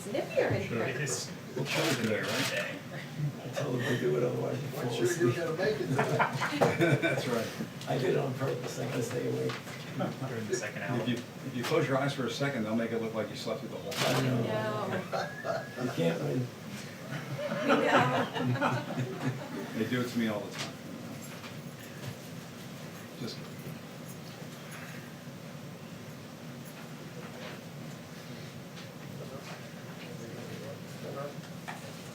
Sniffier in here. It's children there, right? I told them to do it, otherwise you I'm fall sure you're asleep. gonna make it. That's right. I did it on purpose, I gotta stay awake. During the second hour. If you close your eyes for a second, they'll make it look like you slept through the whole I time. know. You can't win. No. They do it to me all the time. Just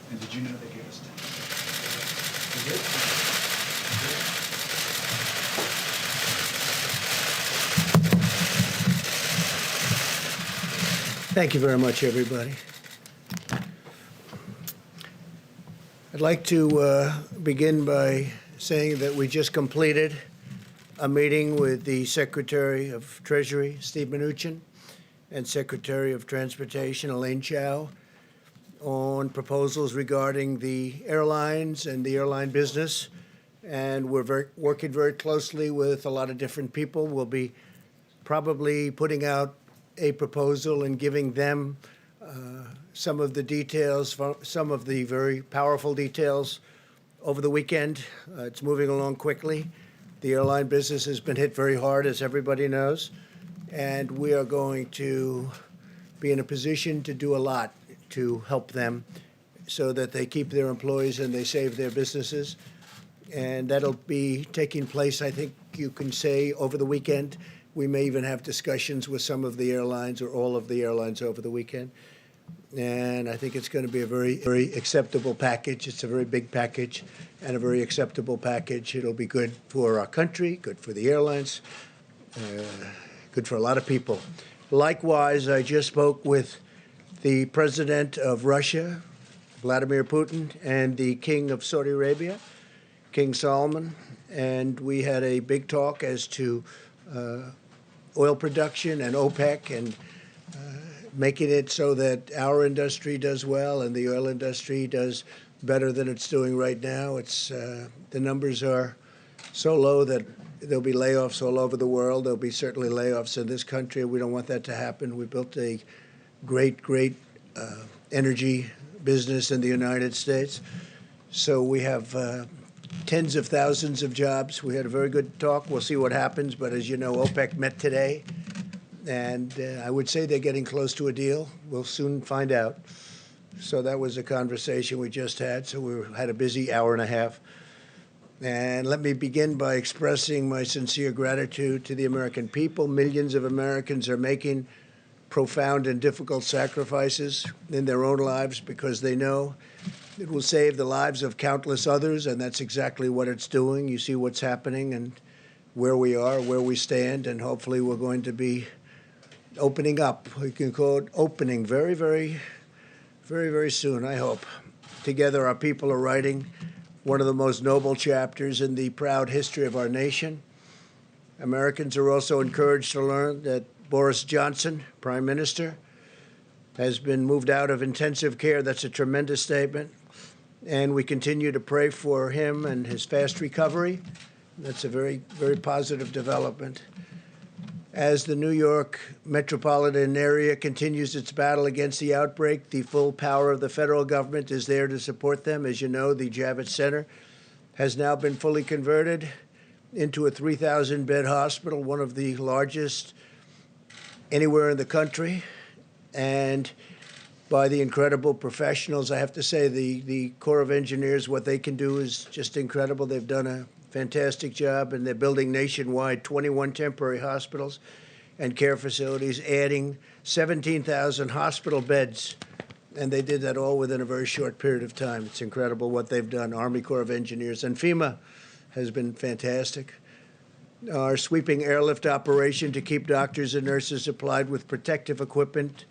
And did you know they gave us 10? Thank you very much, everybody. I'd like to begin by saying that we just completed a meeting with the Secretary of Treasury, Steve Mnuchin, and Secretary of Transportation, Elaine Chao, on proposals regarding the airlines and the airline business. And we're working very closely with a lot of different people. We'll be probably putting out a proposal and giving them some of the details, some of the very powerful details over the weekend. It's moving along quickly. The airline business has been hit very hard, as everybody knows, and we are going to be in a position to do a lot to help them so that they keep their employees and they save their businesses. And that'll be taking place, I think you can say, over the weekend. We may even have discussions with some of the airlines or all of the airlines over the weekend. And I think it's going to be a very, very acceptable package. It's a very big package and a very acceptable package. It'll be good for our country, good for the airlines, good for a lot of people. Likewise, I just spoke with the president of Russia, Vladimir Putin, and the king of Saudi Arabia, King Salman, and we had a big talk as to oil production and OPEC and making it so that our industry does well and the oil industry does better than it's doing right now. It's the numbers are so low that there'll be layoffs all over the world. There'll be certainly layoffs in this country. We don't want that to happen. We built a great energy business in the United States. So we have tens of thousands of jobs. We had a very good talk. We'll see what happens. But as you know, OPEC met today, and I would say they're getting close to a deal. We'll soon find out. So that was a conversation we just had. So we had a busy hour and a half. And let me begin by expressing my sincere gratitude to the American people. Millions of Americans are making profound and difficult sacrifices in their own lives because they know it will save the lives of countless others, and that's exactly what it's doing. You see what's happening and where we are, where we stand, and hopefully we're going to be opening up. We can call it opening very, very, very, very soon, I hope. Together, our people are writing one of the most noble chapters in the proud history of our nation. Americans are also encouraged to learn that Boris Johnson, Prime Minister, has been moved out of intensive care. That's a tremendous statement. And we continue to pray for him and his fast recovery. That's a very, very positive development. As the New York metropolitan area continues its battle against the outbreak, the full power of the federal government is there to support them. As you know, the Javits Center has now been fully converted into a 3,000-bed hospital, one of the largest anywhere in the country. And by the incredible professionals, I have to say the Corps of Engineers, what they can do is just incredible. They've done a fantastic job, and they're building nationwide 21 temporary hospitals and care facilities, adding 17,000 hospital beds. And they did that all within a very short period of time. It's incredible what they've done. Army Corps of Engineers and FEMA has been fantastic. Our sweeping airlift operation to keep doctors and nurses supplied with protective equipment.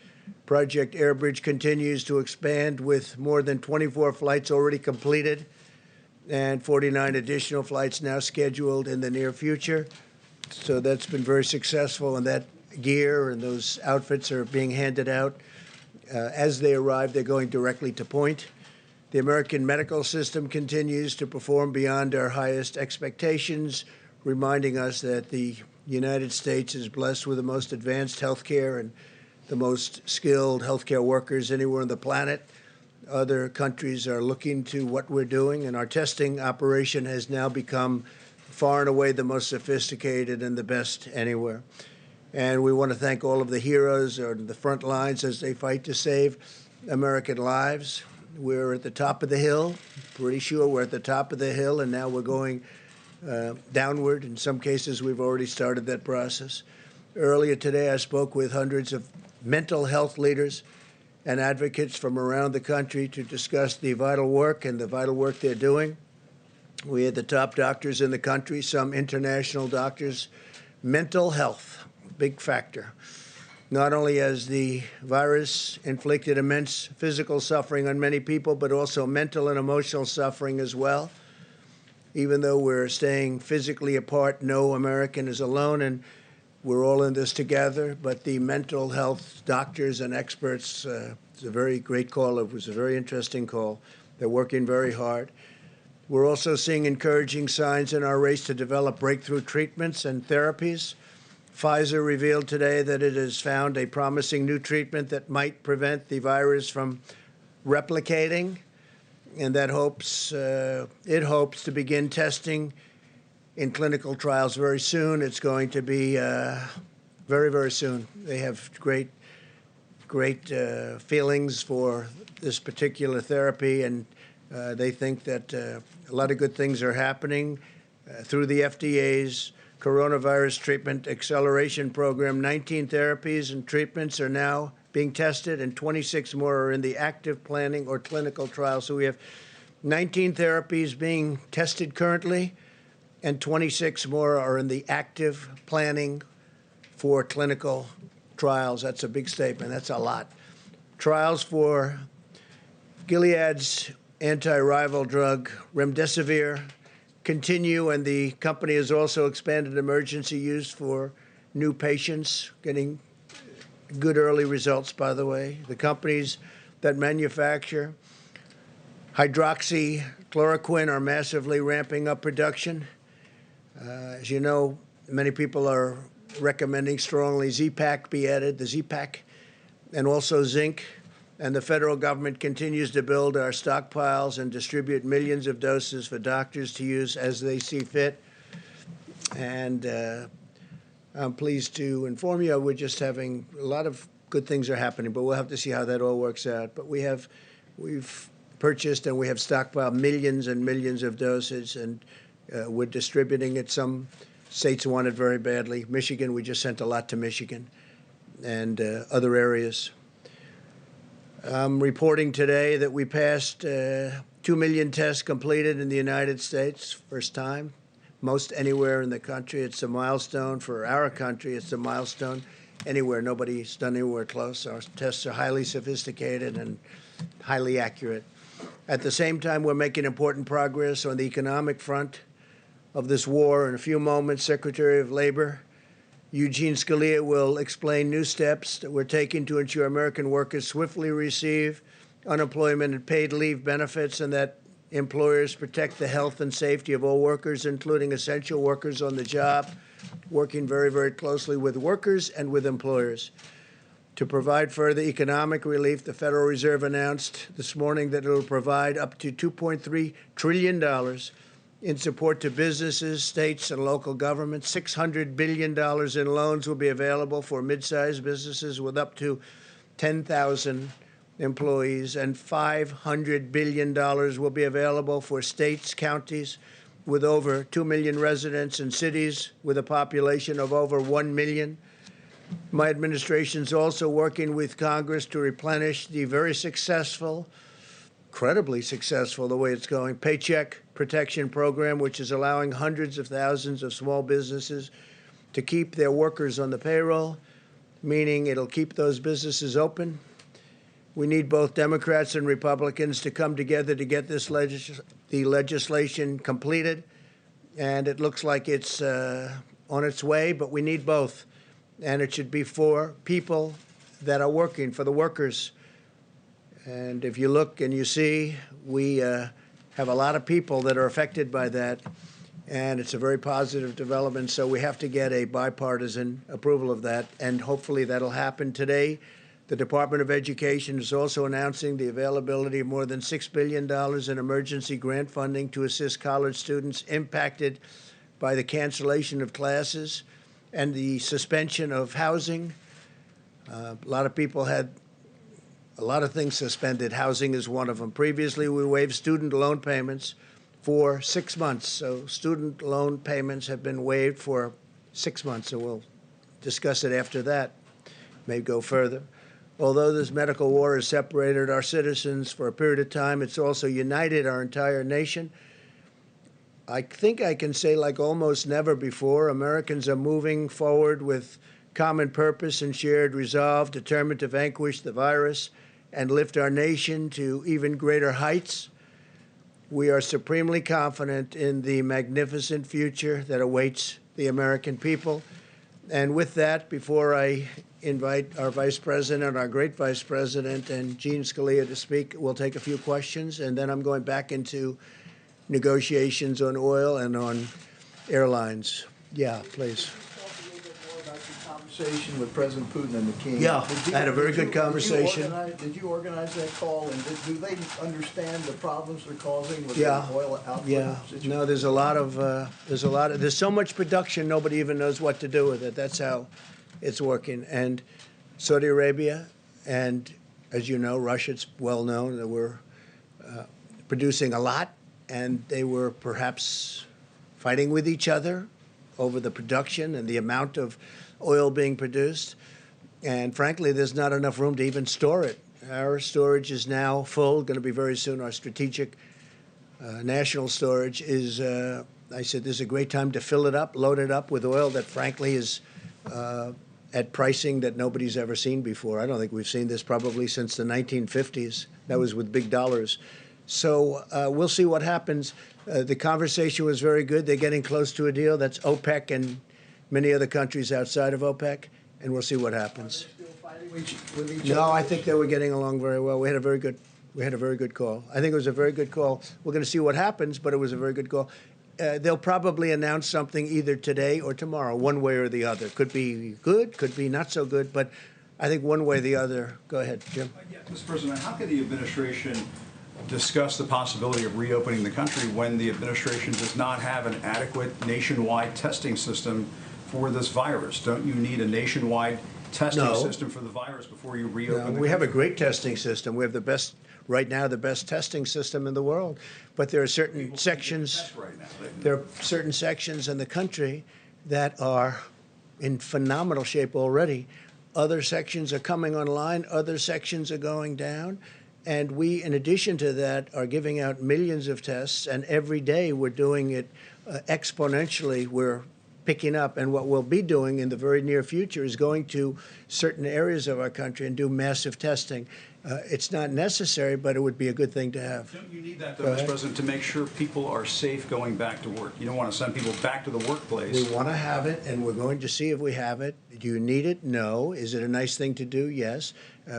Project Airbridge continues to expand with more than 24 flights already completed and 49 additional flights now scheduled in the near future. So that's been very successful, and that gear and those outfits are being handed out. As they arrive, they're going directly to point. The American medical system continues to perform beyond our highest expectations, reminding us that the United States is blessed with the most advanced health care and the most skilled healthcare workers anywhere on the planet. Other countries are looking to what we're doing, and our testing operation has now become far and away the most sophisticated and the best anywhere. And we want to thank all of the heroes on the front lines as they fight to save American lives. We're at the top of the hill, pretty sure we're at the top of the hill, and now we're going downward. In some cases, we've already started that process. Earlier today, I spoke with hundreds of mental health leaders and advocates from around the country to discuss the vital work they're doing. We had the top doctors in the country, some international doctors. Mental health, big factor. Not only has the virus inflicted immense physical suffering on many people, but also mental and emotional suffering as well. Even though we're staying physically apart, no American is alone, and we're all in this together. But the mental health doctors and experts, it's a very great call. It was a very interesting call. They're working very hard. We're also seeing encouraging signs in our race to develop breakthrough treatments and therapies. Pfizer revealed today that it has found a promising new treatment that might prevent the virus from replicating, and that it hopes to begin testing in clinical trials very soon. It's going to be very, very soon. They have great feelings for this particular therapy, and they think that a lot of good things are happening through the FDA's Coronavirus Treatment Acceleration Program. 19 therapies and treatments are now being tested, and 26 more are in the active planning or clinical trial. So we have 19 therapies being tested currently, and 26 more are in the active planning for clinical trials. That's a big statement. That's a lot. Trials for Gilead's anti-rival drug remdesivir continue, and the company has also expanded emergency use for new patients, getting good early results, by the way. The companies that manufacture hydroxychloroquine are massively ramping up production. As you know, many people are recommending strongly Z-Pak be added, the Z-Pak, and also zinc. And the federal government continues to build our stockpiles and distribute millions of doses for doctors to use as they see fit. And I'm pleased to inform you we're just having a lot of good things are happening, but we'll have to see how that all works out. But we've purchased and we have stockpiled millions and millions of doses, and we're distributing it. Some states want it very badly. Michigan, we just sent a lot to Michigan and other areas. I'm reporting today that we passed 2 million tests completed in the United States, first time, most anywhere in the country. It's a milestone for our country. It's a milestone anywhere. Nobody's done anywhere close. Our tests are highly sophisticated and highly accurate. At the same time, we're making important progress on the economic front of this war. In a few moments, Secretary of Labor Eugene Scalia will explain new steps that we're taking to ensure American workers swiftly receive unemployment and paid leave benefits, and that employers protect the health and safety of all workers, including essential workers on the job, working very, very closely with workers and with employers. To provide further economic relief, the Federal Reserve announced this morning that it will provide up to $2.3 trillion in support to businesses, states, and local governments. $600 billion in loans will be available for mid-sized businesses with up to 10,000 employees, and $500 billion will be available for states, counties with over 2 million residents, and cities with a population of over 1 million. My administration is also working with Congress to replenish the very successful, incredibly successful, the way it's going, Paycheck Protection Program, which is allowing hundreds of thousands of small businesses to keep their workers on the payroll, meaning it'll keep those businesses open. We need both Democrats and Republicans to come together to get this the legislation completed, and it looks like it's on its way, but we need both. And it should be for people that are working, for the workers. And if you look and you see, we have a lot of people that are affected by that. and it's a very positive development. So we have to get a bipartisan approval of that, and hopefully that'll happen today. The Department of Education is also announcing the availability of more than $6 billion in emergency grant funding to assist college students impacted by the cancellation of classes and the suspension of housing. A lot of people had a lot of things suspended. Housing is one of them. Previously, we waived student loan payments for 6 months. So student loan payments have been waived for 6 months, and we'll discuss it after that. May go further. Although this medical war has separated our citizens for a period of time, it's also united our entire nation. I think I can say, like almost never before, Americans are moving forward with common purpose and shared resolve, determined to vanquish the virus and lift our nation to even greater heights. We are supremely confident in the magnificent future that awaits the American people. And with that, before I invite our Vice President, our great Vice President, and Gene Scalia to speak, we'll take a few questions, and then I'm going back into negotiations on oil and on airlines. Yeah, please. Talk a little bit more about your conversation with President Putin and the King. Yeah, I had a very good conversation. Did you organize that call, and do they understand the problems they're causing with Yeah. the oil output? Yeah, situation? no, there's so much production, nobody even knows what to do with it. That's how it's working. And Saudi Arabia, and as you know, Russia, it's well known that we're producing a lot, and they were perhaps fighting with each other over the production and the amount of oil being produced. And frankly, there's not enough room to even store it. Our storage is now full, going to be very soon. Our strategic national storage is, I said, this is a great time to fill it up, load it up with oil that frankly is at pricing that nobody's ever seen before. I don't think we've seen this probably since the 1950s. That was with big dollars. So we'll see what happens. The conversation was very good. They're getting close to a deal. That's OPEC and many other countries outside of OPEC, and we'll see what happens. Are they still fighting with each No, other? I think they were getting along very well. We had a very good call. I think it was a very good call. We're going to see what happens, but it was a very good call. They'll probably announce something either today or tomorrow, one way or the other. Could be good, could be not so good, but I think one way or the other. Go ahead, Jim. Yeah, Mr. President, how could the administration discuss the possibility of reopening the country when the administration does not have an adequate nationwide testing system for this virus? Don't you need a nationwide testing No. system for the virus before you reopen the We have a country? great testing system. We have the best, right now, the best testing system in the world. But there are certain People can't get sections. tests right now. There are certain sections in the country that are in phenomenal shape already. Other sections are coming online, other sections are going down. And we, in addition to that, are giving out millions of tests, and every day we're doing it exponentially. We're picking up, and what we'll be doing in the very near future is going to certain areas of our country and do massive testing. It's not necessary, but it would be a good thing to have. Don't you need that, Go though, Mr. ahead. President, to make sure people are safe going back to work? You don't want to send people back to the workplace. We want to have it, and we're going to see if we have it. Do you need it? No. Is it a nice thing to do? Yes.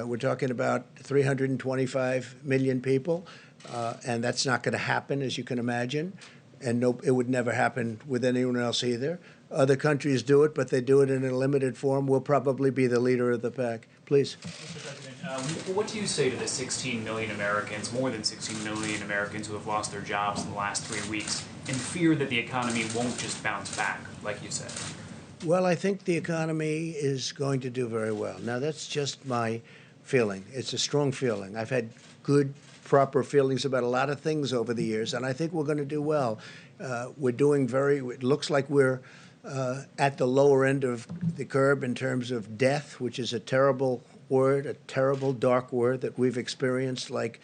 We're talking about 325 million people, and that's not going to happen, as you can imagine. And no, it would never happen with anyone else either. Other countries do it, but they do it in a limited form. We'll probably be the leader of the pack. Please. Mr. President, what do you say to the 16 million Americans, more than 16 million Americans who have lost their jobs in the last 3 weeks, and fear that the economy won't just bounce back, like you said? Well, I think the economy is going to do very well. Now, that's just my feeling. It's a strong feeling. I've had good, proper feelings about a lot of things over the years, and I think we're going to do well. We're doing it looks like we're at the lower end of the curve in terms of death, which is a terrible word, a terrible, dark word that we've experienced like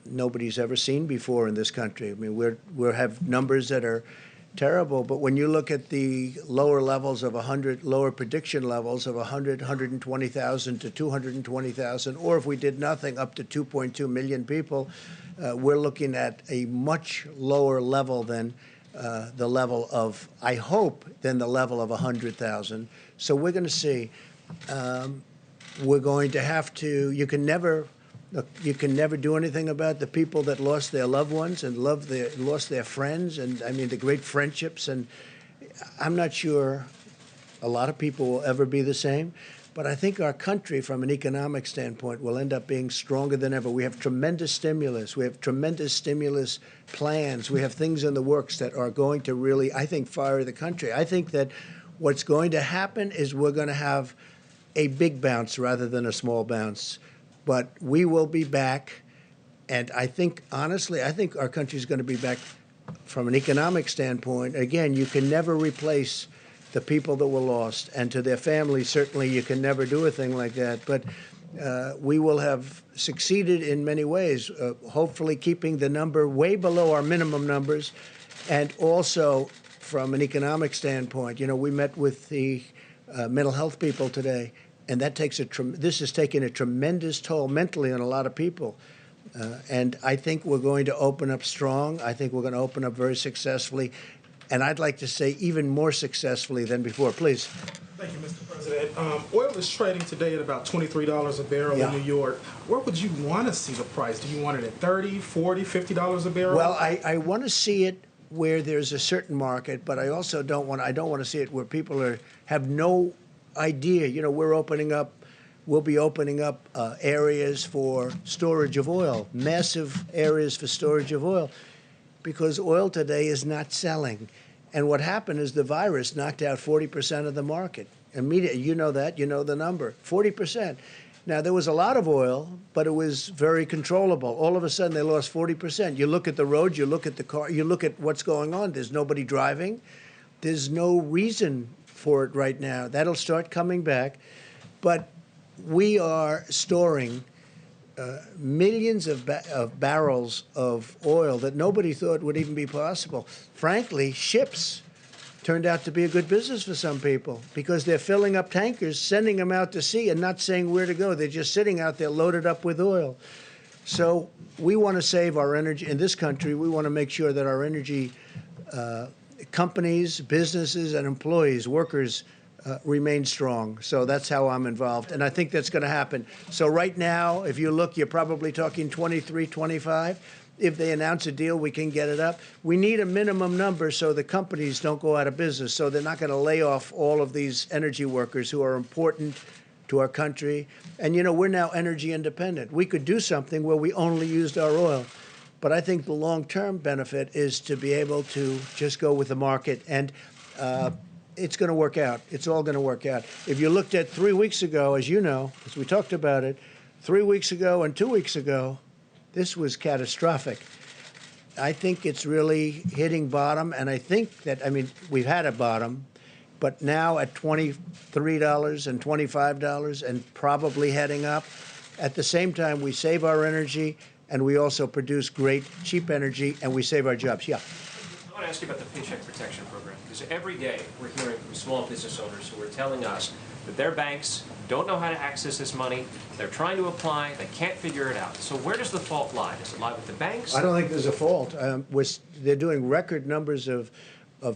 nobody's ever seen before in this country. I mean, we have numbers that are terrible, but when you look at the lower levels of 100, lower prediction levels of 100, 120,000 to 220,000, or if we did nothing, up to 2.2 million people, we're looking at a much lower level than the level of, I hope, than the level of 100,000. So we're going to see. We're going to have to, you can never Look, you can never do anything about the people that lost their loved ones and lost their friends, and I mean the great friendships. And I'm not sure a lot of people will ever be the same, but I think our country, from an economic standpoint, will end up being stronger than ever. We have tremendous stimulus. We have tremendous stimulus plans. We have things in the works that are going to really, I think, fire the country. I think that what's going to happen is we're going to have a big bounce rather than a small bounce. But we will be back, and I think, honestly, I think our country is going to be back from an economic standpoint. Again, you can never replace the people that were lost, and to their families, certainly you can never do a thing like that. But we will have succeeded in many ways, hopefully keeping the number way below our minimum numbers, and also from an economic standpoint. You know, we met with the mental health people today, and that takes this has taken a tremendous toll mentally on a lot of people. And I think we're going to open up strong. I think we're going to open up very successfully. And I'd like to say even more successfully than before. Please. Thank you, Mr. President. Oil is trading today at about $23 a barrel in New York. Where would you want to see the price? Do you want it at $30, $40, $50 a barrel? Well, I want to see it where there's a certain market, but I also don't want to see it where people have no idea. You know, we'll be opening up areas for storage of oil, massive areas for storage of oil, because oil today is not selling. And what happened is the virus knocked out 40% of the market. Immediately, you know that, you know the number, 40%. Now, there was a lot of oil, but it was very controllable. All of a sudden, they lost 40%. You look at the roads, you look at the car, you look at what's going on. There's nobody driving. There's no reason for it right now. That'll start coming back. But we are storing millions of barrels of oil that nobody thought would even be possible. Frankly, ships turned out to be a good business for some people because they're filling up tankers, sending them out to sea and not saying where to go. They're just sitting out there loaded up with oil. So we want to save our energy in this country. We want to make sure that our energy companies, businesses, and employees, workers, remain strong. So that's how I'm involved. And I think that's going to happen. So right now, if you look, you're probably talking 23, 25. If they announce a deal, we can get it up. We need a minimum number so the companies don't go out of business. So they're not going to lay off all of these energy workers who are important to our country. And, you know, we're now energy independent. We could do something where we only used our oil. But I think the long-term benefit is to be able to just go with the market. And it's going to work out. It's all going to work out. If you looked at 3 weeks ago, as you know, as we talked about it, 3 weeks ago and 2 weeks ago, this was catastrophic. I think it's really hitting bottom, and I think that, I mean, we've had a bottom, but now at $23 and $25 and probably heading up. At the same time, we save our energy, and we also produce great, cheap energy, and we save our jobs. Yeah. I want to ask you about the Paycheck Protection Program, because every day we're hearing from small business owners who are telling us that their banks don't know how to access this money, they're trying to apply, they can't figure it out. So where does the fault lie? Does it lie with the banks? I don't think there's a fault. They're doing record numbers of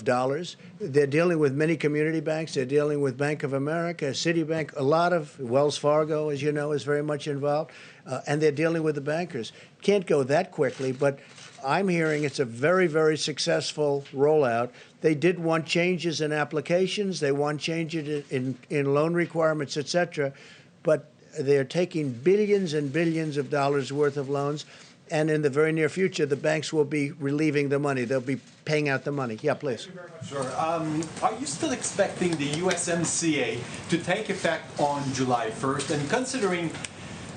dollars. They're dealing with many community banks. They're dealing with Bank of America, Citibank, a lot of Wells Fargo, as you know, is very much involved. And they're dealing with the bankers. Can't go that quickly, but I'm hearing it's a very, very successful rollout. They did want changes in applications. They want changes in loan requirements, et cetera. But they're taking billions and billions of dollars worth of loans. And in the very near future, the banks will be relieving the money. They'll be paying out the money. Yeah, please. Sure. Are you still expecting the USMCA to take effect on July 1st? And considering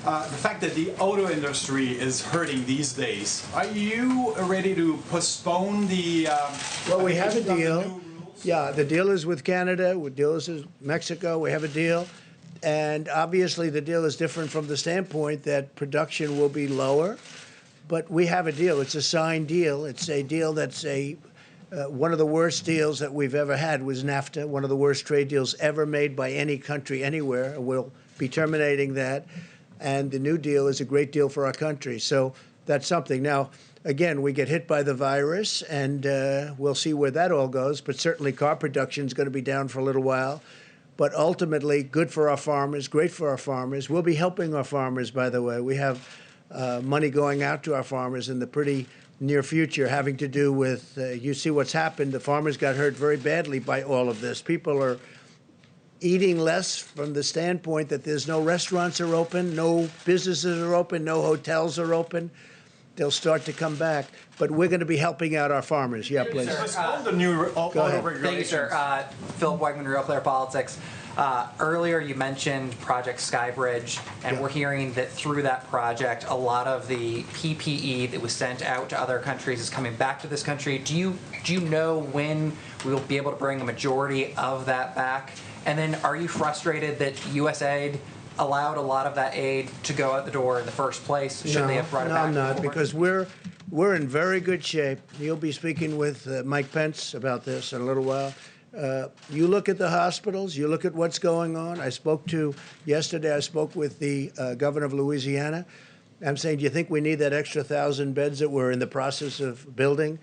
the fact that the auto industry is hurting these days, are you ready to postpone the well, we have a deal. Yeah, the deal is with Canada. The deal is with Mexico. We have a deal. And obviously the deal is different from the standpoint that production will be lower. But we have a deal. It's a signed deal. It's a deal that's one of the worst deals that we've ever had was NAFTA, one of the worst trade deals ever made by any country anywhere. We'll be terminating that. And the new deal is a great deal for our country. So that's something. Now, again, we get hit by the virus, and we'll see where that all goes. But certainly car production is going to be down for a little while. But ultimately, good for our farmers, great for our farmers. We'll be helping our farmers, by the way. We have money going out to our farmers in the pretty near future, having to do with, you see what's happened. The farmers got hurt very badly by all of this. People are eating less from the standpoint that there's no restaurants are open, no businesses are open, no hotels are open. They'll start to come back, but we're going to be helping out our farmers. Yeah, please. All the new auto ahead. regulations. Thank you, sir. Phil Weigman, Real Clear Politics. Earlier, you mentioned Project Skybridge, and we're hearing that through that project, a lot of the PPE that was sent out to other countries is coming back to this country. Do you know when we'll be able to bring a majority of that back? And then, are you frustrated that USAID allowed a lot of that aid to go out the door in the first place? Should they have brought it back? No, I'm not, before? because we're in very good shape. You'll be speaking with Mike Pence about this in a little while. You look at the hospitals, you look at what's going on. Yesterday I spoke with the governor of Louisiana. I'm saying, do you think we need that extra 1,000 beds that we're in the process of building?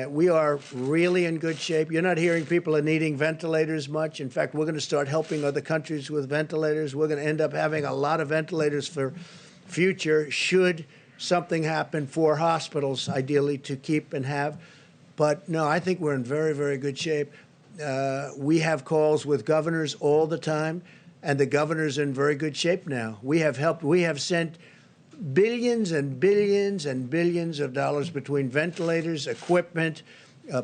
We are really in good shape. You're not hearing people are needing ventilators much. In fact, we're going to start helping other countries with ventilators. We're going to end up having a lot of ventilators for future should something happen for hospitals, ideally to keep and have. But no, I think we're in very, very good shape. We have calls with governors all the time, and the governors are in very good shape now. We have sent billions and billions and billions of dollars between ventilators, equipment,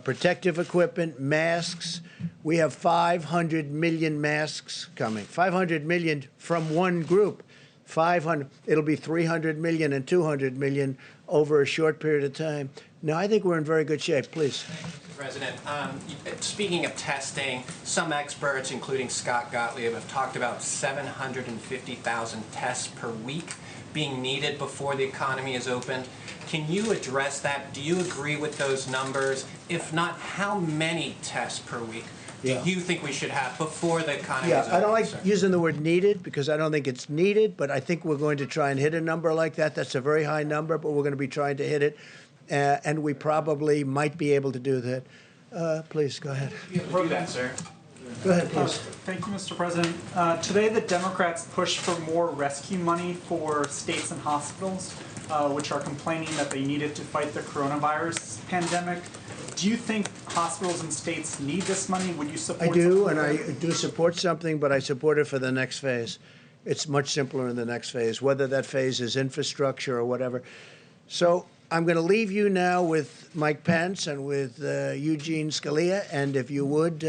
protective equipment, masks. We have 500 million masks coming. 500 million from one group. 500. It'll be 300 million and 200 million over a short period of time. No, I think we're in very good shape. Please. President, speaking of testing, some experts, including Scott Gottlieb, have talked about 750,000 tests per week being needed before the economy is opened. Can you address that? Do you agree with those numbers? If not, how many tests per week do you think we should have before the economy is open? I don't like sir? using the word needed because I don't think it's needed, but I think we're going to try and hit a number like that. That's a very high number, but we're going to be trying to hit it, and we probably might be able to do that. Please, go ahead. Do that, sir. Go ahead, please. Thank you, Mr. President. Today, the Democrats pushed for more rescue money for states and hospitals, which are complaining that they need it to fight the coronavirus pandemic. Do you think hospitals and states need this money? Would you support I do, something and like I that? do support something, but I support it for the next phase. It's much simpler in the next phase, whether that phase is infrastructure or whatever. So I'm going to leave you now with Mike Pence and with Eugene Scalia, and if you would,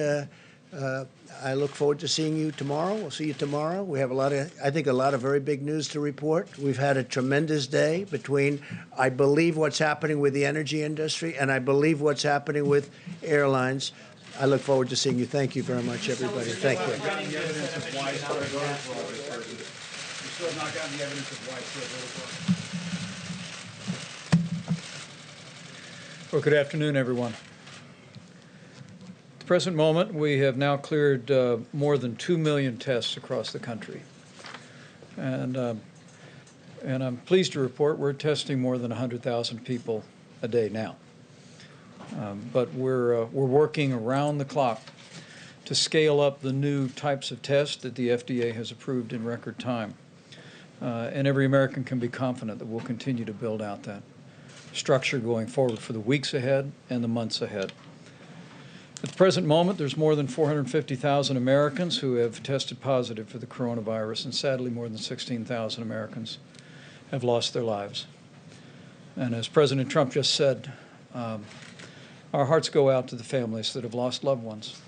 I look forward to seeing you tomorrow. We'll see you tomorrow. We have I think, a lot of very big news to report. We've had a tremendous day between, I believe, what's happening with the energy industry, and I believe what's happening with airlines. I look forward to seeing you. Thank you very much, everybody. Thank you. We still have not gotten the evidence of widespread voter fraud. Well, good afternoon, everyone. At the present moment, we have now cleared more than 2 million tests across the country. And I'm pleased to report we're testing more than 100,000 people a day now. But we're working around the clock to scale up the new types of tests that the FDA has approved in record time. And every American can be confident that we'll continue to build out that structure going forward for the weeks ahead and the months ahead. At the present moment, there's more than 450,000 Americans who have tested positive for the coronavirus, and sadly, more than 16,000 Americans have lost their lives. And as President Trump just said, our hearts go out to the families that have lost loved ones.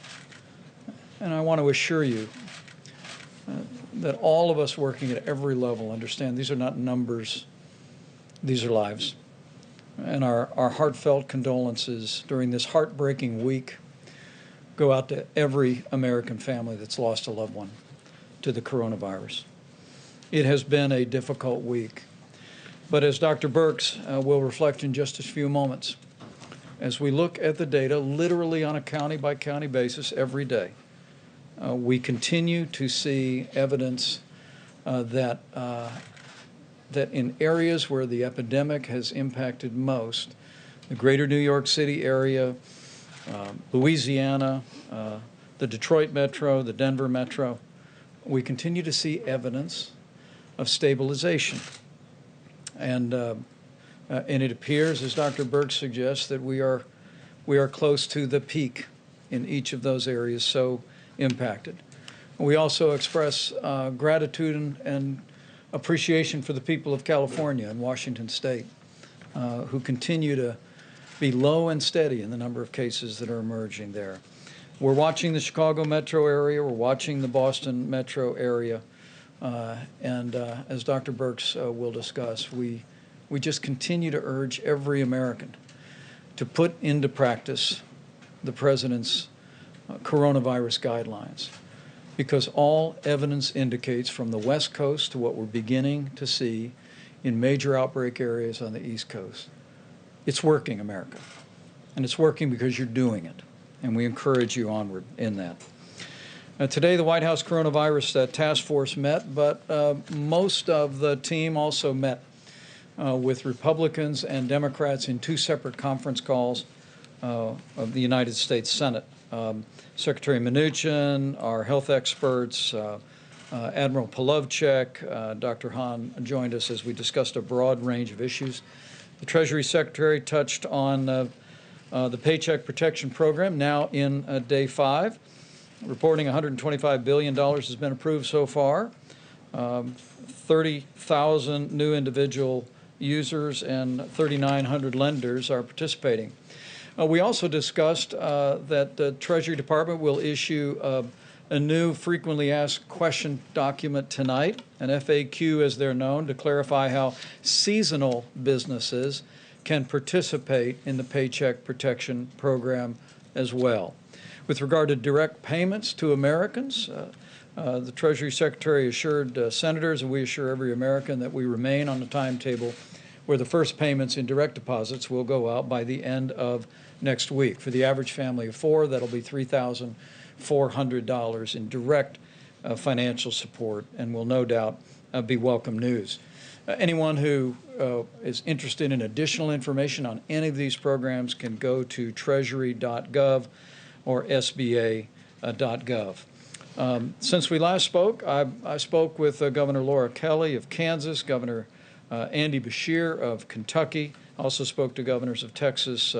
And I want to assure you that all of us working at every level understand these are not numbers, these are lives. And our heartfelt condolences during this heartbreaking week go out to every American family that's lost a loved one to the coronavirus. It has been a difficult week. But as Dr. Birx will reflect in just a few moments, as we look at the data literally on a county-by-county basis every day, we continue to see evidence that in areas where the epidemic has impacted most, the greater New York City area, Louisiana, the Detroit metro, the Denver metro, we continue to see evidence of stabilization. And it appears, as Dr. Burke suggests, that we are close to the peak in each of those areas so impacted. We also express gratitude and appreciation for the people of California and Washington State, who continue to be low and steady in the number of cases that are emerging there. We're watching the Chicago metro area, we're watching the Boston metro area, and as Dr. Burks will discuss, we just continue to urge every American to put into practice the President's coronavirus guidelines, because all evidence indicates, from the West Coast to what we're beginning to see in major outbreak areas on the East Coast, it's working, America. And it's working because you're doing it. And we encourage you onward in that. Today, the White House Coronavirus Task Force met, but most of the team also met with Republicans and Democrats in two separate conference calls of the United States Senate. Secretary Mnuchin, our health experts, Admiral Polovchek, Dr. Hahn joined us as we discussed a broad range of issues. The Treasury Secretary touched on the Paycheck Protection Program, now in day 5, reporting $125 billion has been approved so far. 30,000 new individual users and 3,900 lenders are participating. We also discussed that the Treasury Department will issue a new frequently asked question document tonight, an FAQ as they're known, to clarify how seasonal businesses can participate in the Paycheck Protection Program as well. With regard to direct payments to Americans, the Treasury Secretary assured senators, and we assure every American, that we remain on the timetable where the first payments in direct deposits will go out by the end of next week. For the average family of 4, that'll be $3,400 in direct financial support, and will no doubt be welcome news. Anyone who is interested in additional information on any of these programs can go to treasury.gov or sba.gov. Since we last spoke, I spoke with Governor Laura Kelly of Kansas, Governor Andy Beshear of Kentucky, also spoke to governors of Texas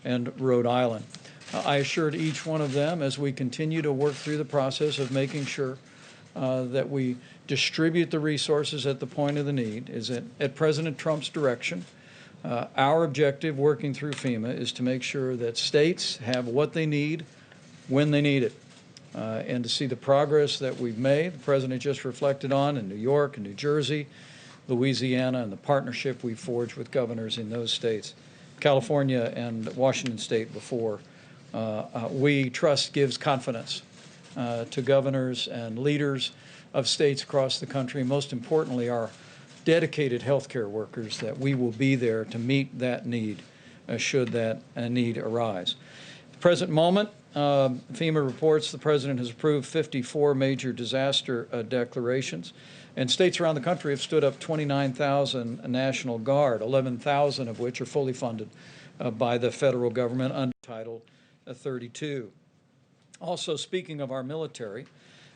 and Rhode Island. I assured each one of them, as we continue to work through the process of making sure that we distribute the resources at the point of the need, is that at President Trump's direction, our objective working through FEMA is to make sure that states have what they need when they need it. And to see the progress that we've made, the President just reflected on in New York and New Jersey, Louisiana, and the partnership we forged with governors in those states, California and Washington State before. We trust gives confidence to governors and leaders of states across the country, most importantly our dedicated healthcare workers, that we will be there to meet that need should that need arise. At the present moment, FEMA reports the President has approved 54 major disaster declarations, and states around the country have stood up 29,000 National Guard, 11,000 of which are fully funded by the federal government under Title 32. Also, speaking of our military,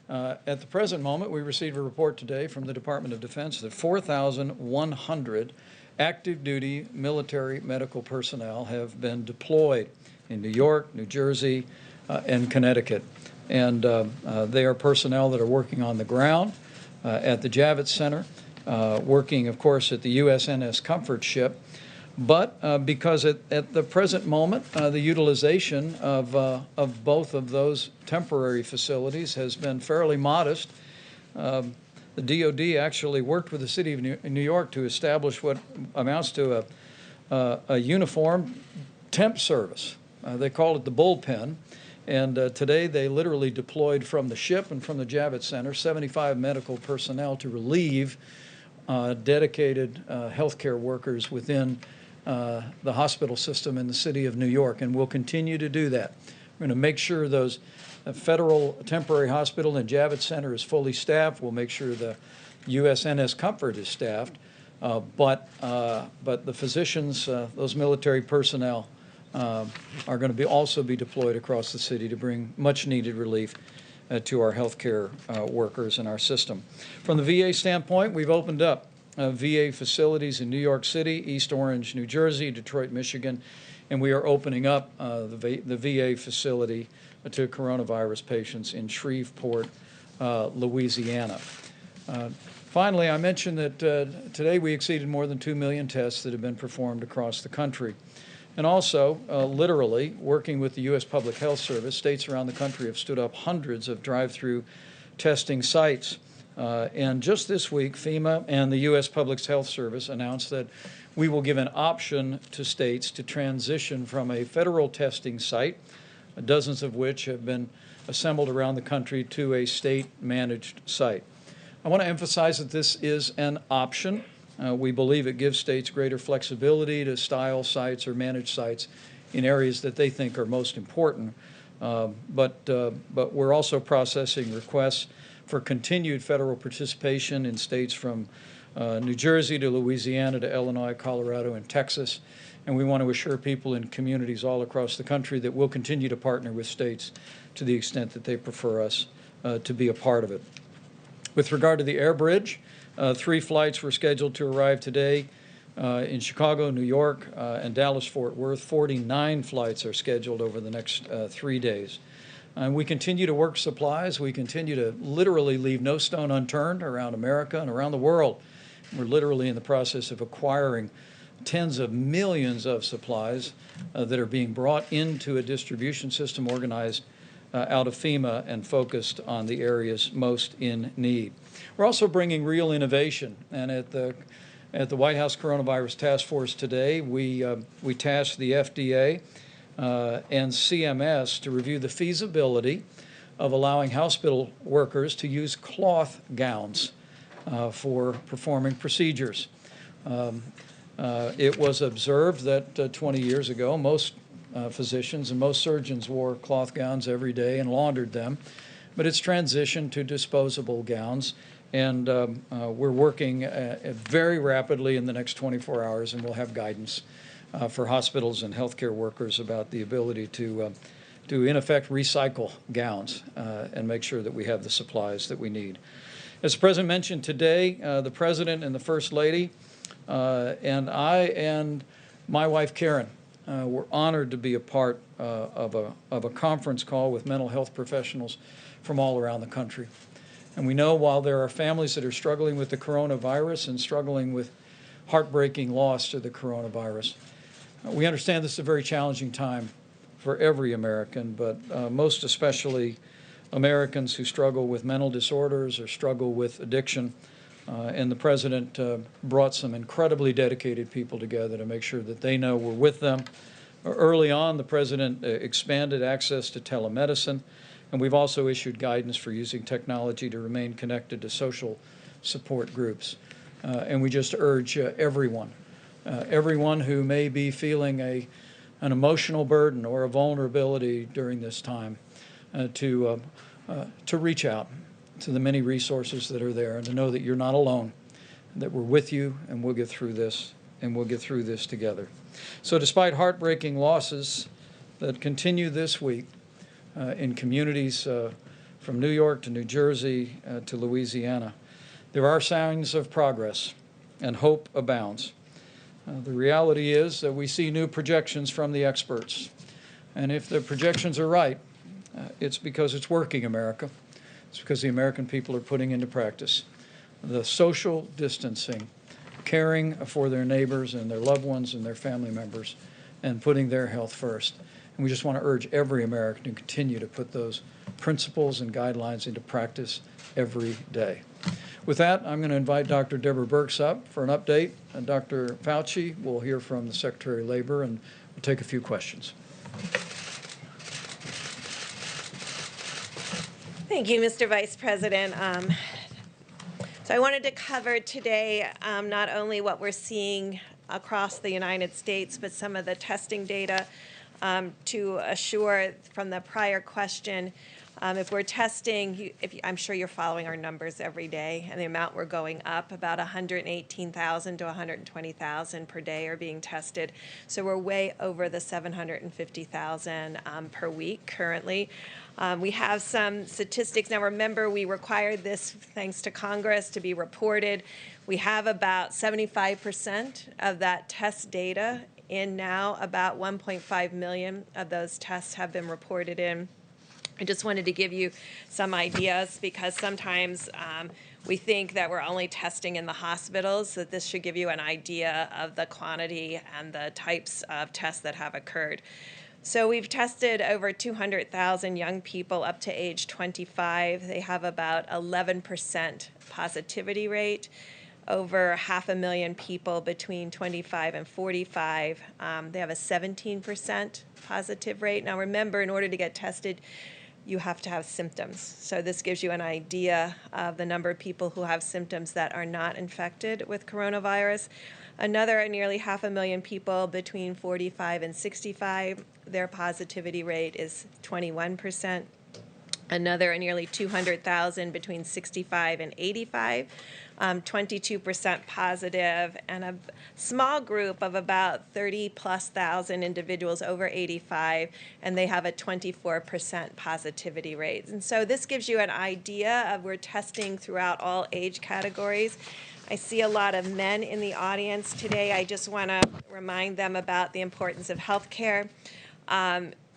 at the present moment, we received a report today from the Department of Defense that 4,100 active duty military medical personnel have been deployed in New York, New Jersey, and Connecticut. And they are personnel that are working on the ground at the Javits Center, working, of course, at the USNS Comfort ship. But because at the present moment, the utilization of both of those temporary facilities has been fairly modest. The DOD actually worked with the city of New York to establish what amounts to a uniform temp service. They called it the bullpen. And today they literally deployed from the ship and from the Javits Center 75 medical personnel to relieve dedicated healthcare workers within the hospital system in the city of New York, and we'll continue to do that. We're going to make sure those federal temporary hospital and Javits Center is fully staffed. We'll make sure the USNS Comfort is staffed, but the physicians, those military personnel, are going to also be deployed across the city to bring much needed relief to our healthcare workers in our system. From the VA standpoint, we've opened up VA facilities in New York City, East Orange, New Jersey, Detroit, Michigan, and we are opening up the VA facility to coronavirus patients in Shreveport, Louisiana. Finally, I mentioned that today we exceeded more than 2 million tests that have been performed across the country. And also, literally, working with the U.S. Public Health Service, states around the country have stood up hundreds of drive-through testing sites. And just this week, FEMA and the U.S. Public Health Service announced that we will give an option to states to transition from a federal testing site, dozens of which have been assembled around the country, to a state-managed site. I want to emphasize that this is an option. We believe it gives states greater flexibility to style sites or manage sites in areas that they think are most important. But we're also processing requests for continued federal participation in states from New Jersey to Louisiana to Illinois, Colorado, and Texas. And we want to assure people in communities all across the country that we'll continue to partner with states to the extent that they prefer us to be a part of it. With regard to the air bridge, 3 flights were scheduled to arrive today in Chicago, New York, and Dallas-Fort Worth. 49 flights are scheduled over the next 3 days. And we continue to work supplies. We continue to literally leave no stone unturned around America and around the world. We're literally in the process of acquiring tens of millions of supplies that are being brought into a distribution system organized out of FEMA and focused on the areas most in need. We're also bringing real innovation, and at the White House Coronavirus Task Force today, we tasked the FDA and CMS to review the feasibility of allowing hospital workers to use cloth gowns for performing procedures. It was observed that 20 years ago, most physicians and most surgeons wore cloth gowns every day and laundered them, but it's transitioned to disposable gowns, and we're working very rapidly in the next 24 hours, and we'll have guidance for hospitals and healthcare workers about the ability to in effect recycle gowns and make sure that we have the supplies that we need. As the President mentioned today, the President and the First Lady and I and my wife Karen were honored to be a part of a conference call with mental health professionals from all around the country. And we know while there are families that are struggling with the coronavirus and struggling with heartbreaking loss to the coronavirus, we understand this is a very challenging time for every American, but most especially Americans who struggle with mental disorders or struggle with addiction. And the President brought some incredibly dedicated people together to make sure that they know we're with them. Early on, the President expanded access to telemedicine, and we've also issued guidance for using technology to remain connected to social support groups. And we just urge everyone who may be feeling an emotional burden or a vulnerability during this time to reach out to the many resources that are there and to know that you're not alone, that we're with you, and we'll get through this, and we'll get through this together. So despite heartbreaking losses that continue this week in communities from New York to New Jersey to Louisiana, there are signs of progress and hope abounds. The reality is that we see new projections from the experts. And if the projections are right, it's because it's working, America. It's because the American people are putting into practice the social distancing, caring for their neighbors and their loved ones and their family members, and putting their health first. And we just want to urge every American to continue to put those principles and guidelines into practice every day. With that, I'm going to invite Dr. Deborah Birx up for an update. And Dr. Fauci will hear from the Secretary of Labor, and we'll take a few questions. Thank you, Mr. Vice President. So I wanted to cover today not only what we're seeing across the United States, but some of the testing data to assure from the prior question If we're testing, I'm sure you're following our numbers every day, and the amount we're going up, about 118,000 to 120,000 per day are being tested. So we're way over the 750,000 per week currently. We have some statistics. Now remember, we required this, thanks to Congress, to be reported. We have about 75% of that test data in now. About 1.5 million of those tests have been reported in. I just wanted to give you some ideas because sometimes we think that we're only testing in the hospitals, that this should give you an idea of the quantity and the types of tests that have occurred. So we've tested over 200,000 young people up to age 25. They have about 11% positivity rate. Over 500,000 people between 25 and 45. They have a 17% positive rate. Now remember, in order to get tested, you have to have symptoms. So this gives you an idea of the number of people who have symptoms that are not infected with coronavirus. Another nearly 500,000 people between 45 and 65, their positivity rate is 21%. Another nearly 200,000 between 65 and 85, 22% positive, and a small group of about 30,000+ individuals over 85, and they have a 24% positivity rate. And so this gives you an idea of we're testing throughout all age categories. I see a lot of men in the audience today. I just want to remind them about the importance of health care.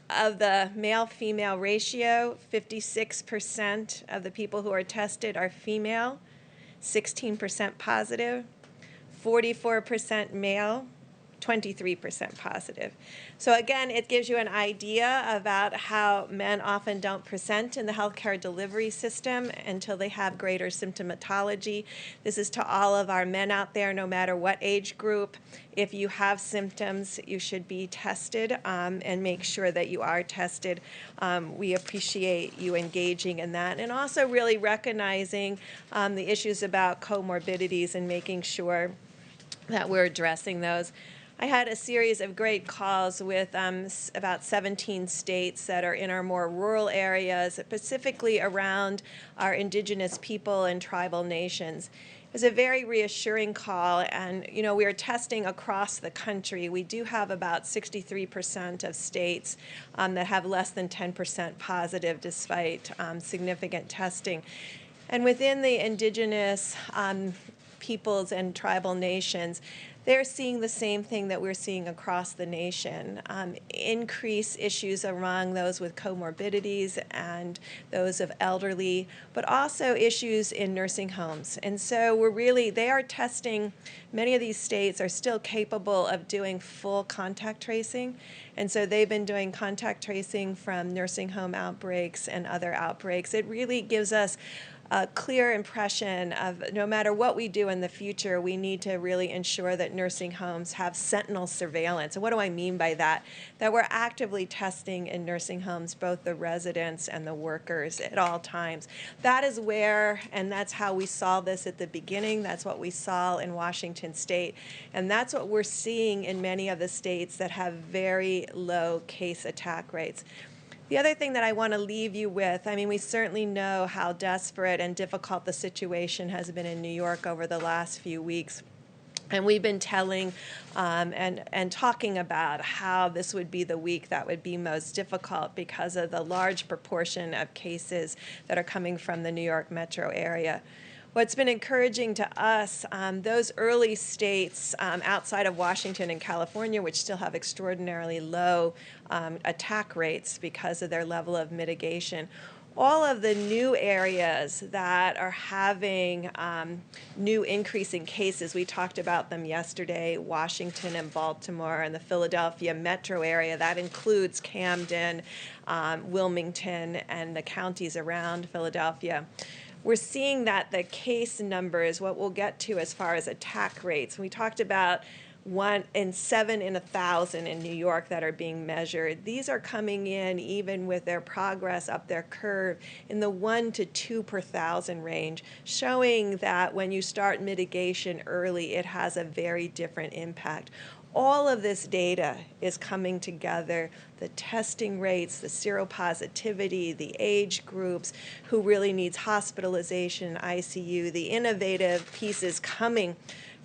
Of the male-female ratio, 56% of the people who are tested are female, 16% positive, 44% male, 23% positive. So again, it gives you an idea about how men often don't present in the healthcare delivery system until they have greater symptomatology. This is to all of our men out there, no matter what age group. If you have symptoms, you should be tested and make sure that you are tested. We appreciate you engaging in that, and also really recognizing the issues about comorbidities and making sure that we're addressing those. I had a series of great calls with about 17 states that are in our more rural areas, specifically around our indigenous people and tribal nations. It was a very reassuring call, and we are testing across the country. We do have about 63% of states that have less than 10% positive despite significant testing. And within the indigenous peoples and tribal nations, they're seeing the same thing that we're seeing across the nation. Increased issues among those with comorbidities and those of elderly, but also issues in nursing homes. And so they are testing, many of these states are still capable of doing full contact tracing. And so they've been doing contact tracing from nursing home outbreaks and other outbreaks. It really gives us a clear impression of no matter what we do in the future, we need to really ensure that nursing homes have sentinel surveillance. And what do I mean by that? That we're actively testing in nursing homes, both the residents and the workers at all times. That is where, and that's how we saw this at the beginning. That's what we saw in Washington State. And that's what we're seeing in many of the states that have very low case attack rates. The other thing that I want to leave you with, we certainly know how desperate and difficult the situation has been in New York over the last few weeks. And we've been telling and talking about how this would be the week that would be most difficult because of the large proportion of cases that are coming from the New York metro area. What's been encouraging to us, those early states outside of Washington and California, which still have extraordinarily low attack rates because of their level of mitigation, all of the new areas that are having new increasing cases, we talked about them yesterday, Washington and Baltimore and the Philadelphia metro area. That includes Camden, Wilmington, and the counties around Philadelphia. We're seeing that the case numbers, what we'll get to as far as attack rates, we talked about 1 in 7 in 1,000 in New York that are being measured. These are coming in, even with their progress up their curve, in the 1 to 2 per 1,000 range, showing that when you start mitigation early, it has a very different impact. all of this data is coming together, the testing rates, the seropositivity, the age groups, who really needs hospitalization, ICU, the innovative pieces coming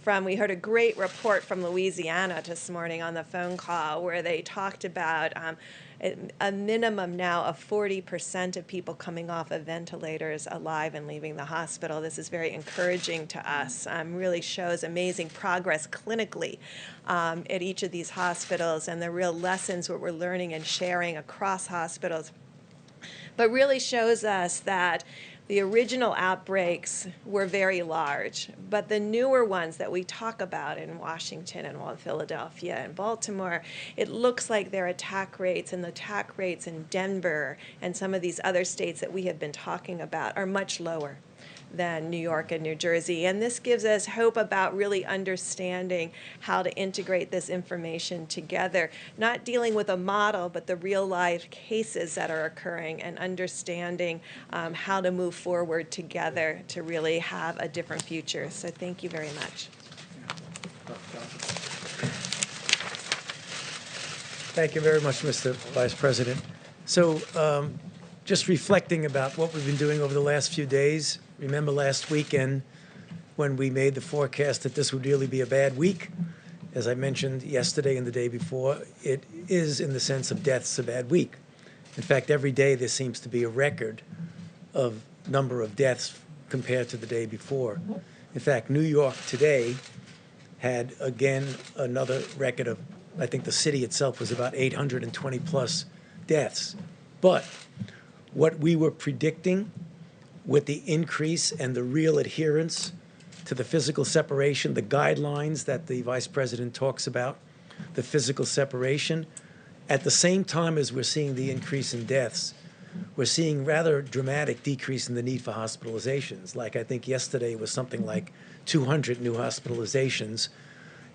from, we heard a great report from Louisiana this morning on the phone call where they talked about a minimum now of 40% of people coming off of ventilators alive and leaving the hospital. This is very encouraging to us. Really shows amazing progress clinically at each of these hospitals and the real lessons what we're learning and sharing across hospitals. But really shows us that the original outbreaks were very large, but the newer ones that we talk about in Washington and Philadelphia and Baltimore, it looks like their attack rates and the attack rates in Denver and some of these other states that we have been talking about are much lower than New York and New Jersey. And this gives us hope about really understanding how to integrate this information together, not dealing with a model, but the real life cases that are occurring and understanding how to move forward together to really have a different future. So thank you very much. Thank you very much, Mr. Vice President. So just reflecting about what we've been doing over the last few days, remember last weekend when we made the forecast that this would really be a bad week? As I mentioned yesterday and the day before, it is, in the sense of deaths, a bad week. In fact, every day there seems to be a record of number of deaths compared to the day before. In fact, New York today had, again, another record of, I think the city itself was about 820 plus deaths. But what we were predicting with the increase and the real adherence to the physical separation, the guidelines that the Vice President talks about, the physical separation, at the same time as we're seeing the increase in deaths, we're seeing rather dramatic decrease in the need for hospitalizations. Like I think yesterday was something like 200 new hospitalizations,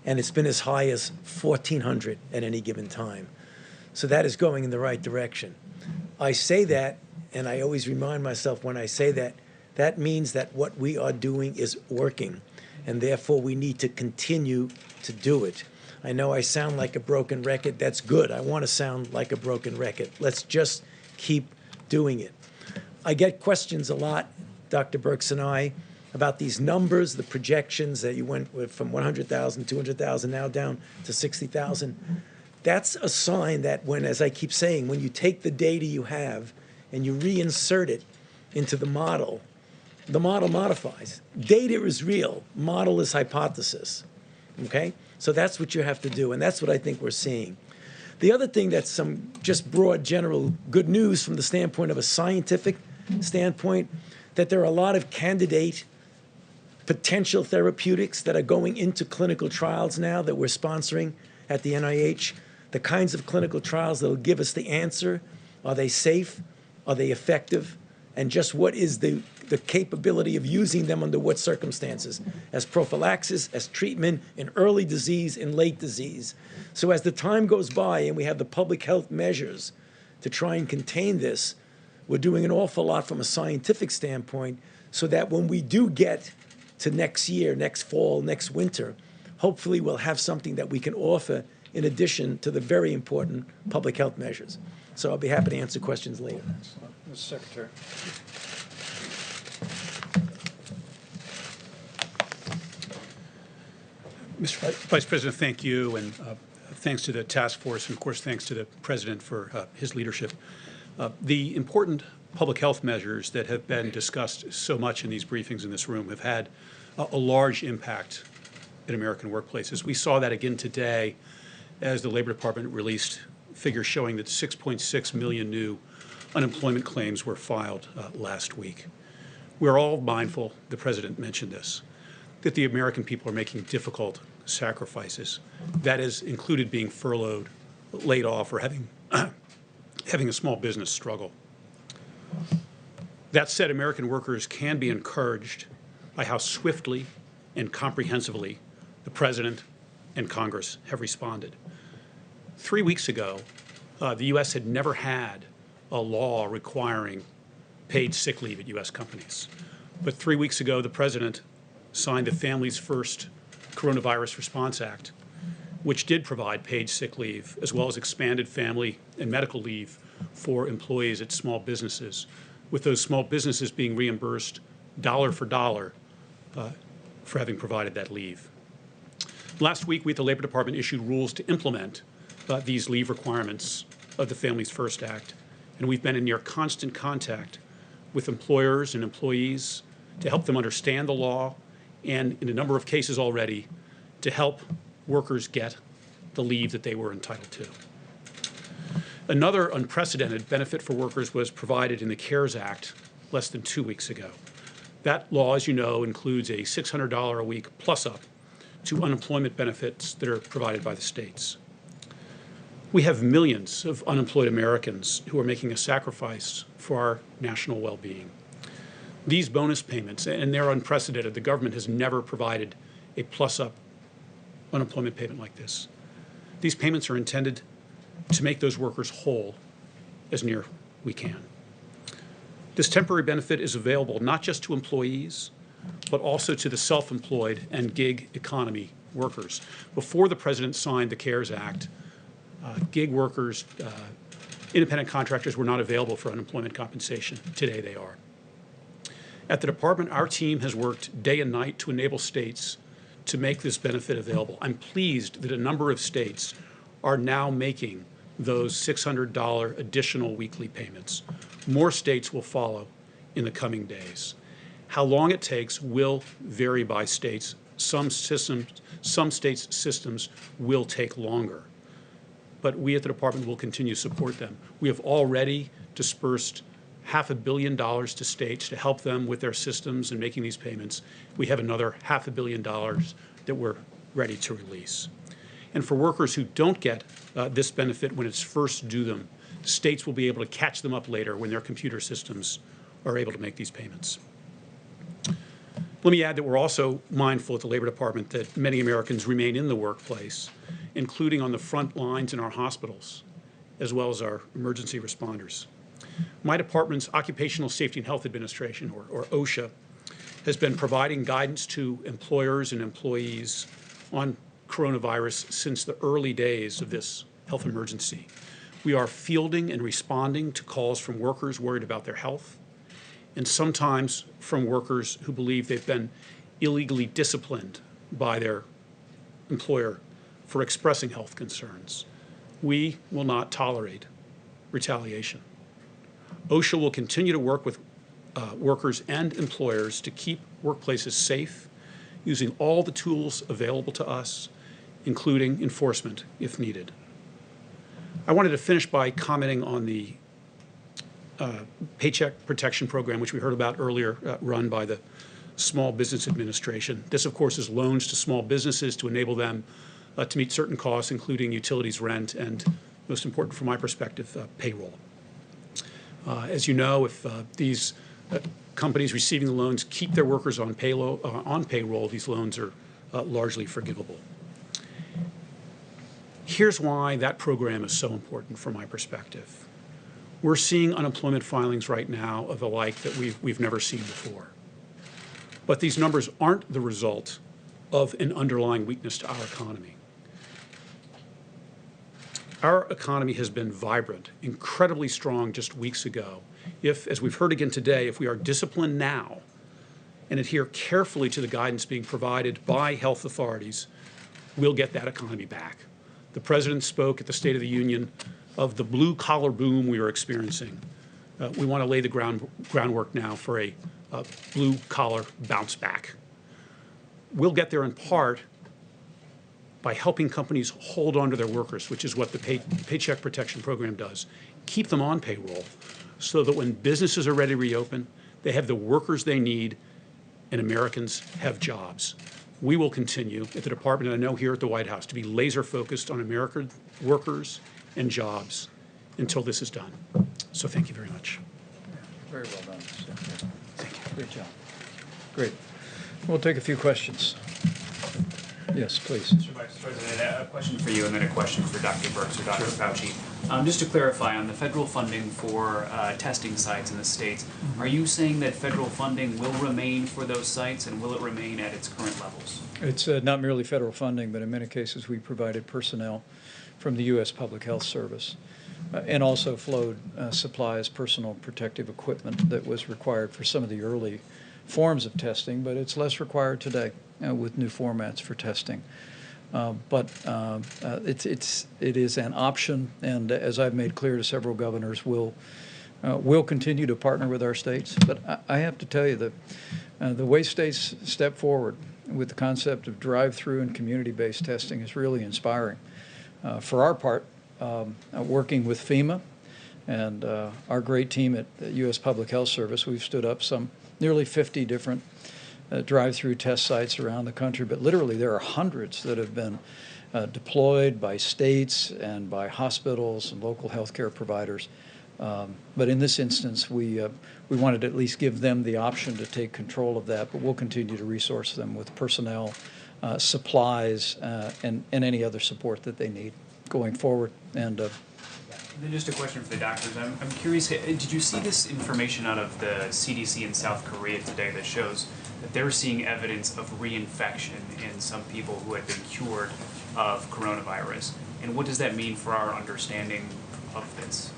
and it's been as high as 1,400 at any given time. So that is going in the right direction. I say that, and I always remind myself when I say that, that means that what we are doing is working, and therefore we need to continue to do it. I know I sound like a broken record. That's good. I want to sound like a broken record. Let's just keep doing it. I get questions a lot, Dr. Birx and I, about these numbers, the projections that you went with from 100,000, 200,000, now down to 60,000. That's a sign that when, as I keep saying, when you take the data you have and you reinsert it into the model modifies. Data is real, model is hypothesis, okay? So that's what you have to do, and that's what I think we're seeing. The other thing that's some just broad general good news from the standpoint of a scientific standpoint, that there are a lot of candidate potential therapeutics that are going into clinical trials now that we're sponsoring at the NIH, the kinds of clinical trials that will give us the answer. Are they safe? Are they effective? And just what is the capability of using them under what circumstances? As prophylaxis, as treatment, in early disease, in late disease. So as the time goes by and we have the public health measures to try and contain this, we're doing an awful lot from a scientific standpoint so that when we do get to next year, next fall, next winter, hopefully we'll have something that we can offer in addition to the very important public health measures. So I'll be happy to answer questions later. Mr. Secretary. Mr. Vice President, thank you, and thanks to the task force, and of course thanks to the President for his leadership. The important public health measures that have been discussed so much in these briefings in this room have had a large impact in American workplaces. We saw that again today as the Labor Department released figures showing that 6.6 million new unemployment claims were filed last week. We're all mindful, the President mentioned this, that the American people are making difficult sacrifices. That has included being furloughed, laid off, or having a small business struggle. That said, American workers can be encouraged by how swiftly and comprehensively the President and Congress have responded. 3 weeks ago, the U.S. had never had a law requiring paid sick leave at U.S. companies. But 3 weeks ago, the President signed the Families First Coronavirus Response Act, which did provide paid sick leave, as well as expanded family and medical leave for employees at small businesses, with those small businesses being reimbursed dollar for dollar for having provided that leave. Last week, we at the Labor Department issued rules to implement these leave requirements of the Families First Act, and we've been in near constant contact with employers and employees to help them understand the law, and in a number of cases already, to help workers get the leave that they were entitled to. Another unprecedented benefit for workers was provided in the CARES Act less than 2 weeks ago. That law, as you know, includes a $600 a week plus-up to unemployment benefits that are provided by the states. We have millions of unemployed Americans who are making a sacrifice for our national well-being. These bonus payments, and they're unprecedented, the government has never provided a plus-up unemployment payment like this. These payments are intended to make those workers whole as near we can. This temporary benefit is available not just to employees, but also to the self-employed and gig economy workers. Before the President signed the CARES Act, gig workers, independent contractors were not available for unemployment compensation. Today they are. At the department, our team has worked day and night to enable states to make this benefit available. I'm pleased that a number of states are now making those $600 additional weekly payments. More states will follow in the coming days. How long it takes will vary by states. Some states' systems will take longer. But we at the department will continue to support them. We have already dispersed $500 million to states to help them with their systems and making these payments. We have another $500 million that we're ready to release. And for workers who don't get this benefit when it's first due them, states will be able to catch them up later when their computer systems are able to make these payments. Let me add that we're also mindful at the Labor Department that many Americans remain in the workplace, including on the front lines in our hospitals, as well as our emergency responders. My department's Occupational Safety and Health Administration, or OSHA, has been providing guidance to employers and employees on coronavirus since the early days of this health emergency. We are fielding and responding to calls from workers worried about their health, and sometimes from workers who believe they've been illegally disciplined by their employer for expressing health concerns. We will not tolerate retaliation. OSHA will continue to work with workers and employers to keep workplaces safe, using all the tools available to us, including enforcement if needed. I wanted to finish by commenting on the Paycheck Protection Program, which we heard about earlier, run by the Small Business Administration. This, of course, is loans to small businesses to enable them to meet certain costs, including utilities, rent, and, most important from my perspective, payroll. As you know, if these companies receiving the loans keep their workers on payroll, these loans are largely forgivable. Here's why that program is so important from my perspective. We're seeing unemployment filings right now of a like that we've never seen before. But these numbers aren't the result of an underlying weakness to our economy. Our economy has been vibrant, incredibly strong just weeks ago. If, as we've heard again today, if we are disciplined now and adhere carefully to the guidance being provided by health authorities, we'll get that economy back. The President spoke at the State of the Union of the blue-collar boom we are experiencing. We want to lay the groundwork now for a blue-collar bounce back. We'll get there in part by helping companies hold on to their workers, which is what the Paycheck Protection Program does. Keep them on payroll so that when businesses are ready to reopen, they have the workers they need and Americans have jobs. We will continue at the department, and I know here at the White House, to be laser focused on American workers and jobs until this is done. So thank you very much. Very well done. Thank you. Great job. Great. We'll take a few questions. Yes, please. Mr. Vice President, a question for you and then a question for Dr. Birx or Dr. Fauci. Just to clarify, on the federal funding for testing sites in the states, are you saying that federal funding will remain for those sites and will it remain at its current levels? It's not merely federal funding, but in many cases we provided personnel from the U.S. Public Health Service and also flowed supplies, personal protective equipment that was required for some of the early forms of testing, but it's less required today with new formats for testing. But it is an option, and as I've made clear to several governors, we'll continue to partner with our states. But I have to tell you that the way states step forward with the concept of drive-through and community-based testing is really inspiring. For our part, working with FEMA and our great team at the U.S. Public Health Service, we've stood up some nearly 50 different drive-through test sites around the country, but literally there are hundreds that have been deployed by states and by hospitals and local healthcare providers. But in this instance, we wanted to at least give them the option to take control of that, but we'll continue to resource them with personnel, supplies, and any other support that they need going forward. And then just a question for the doctors. I'm curious, did you see this information out of the CDC in South Korea today that shows that they're seeing evidence of reinfection in some people who had been cured of coronavirus? And what does that mean for our understanding of this?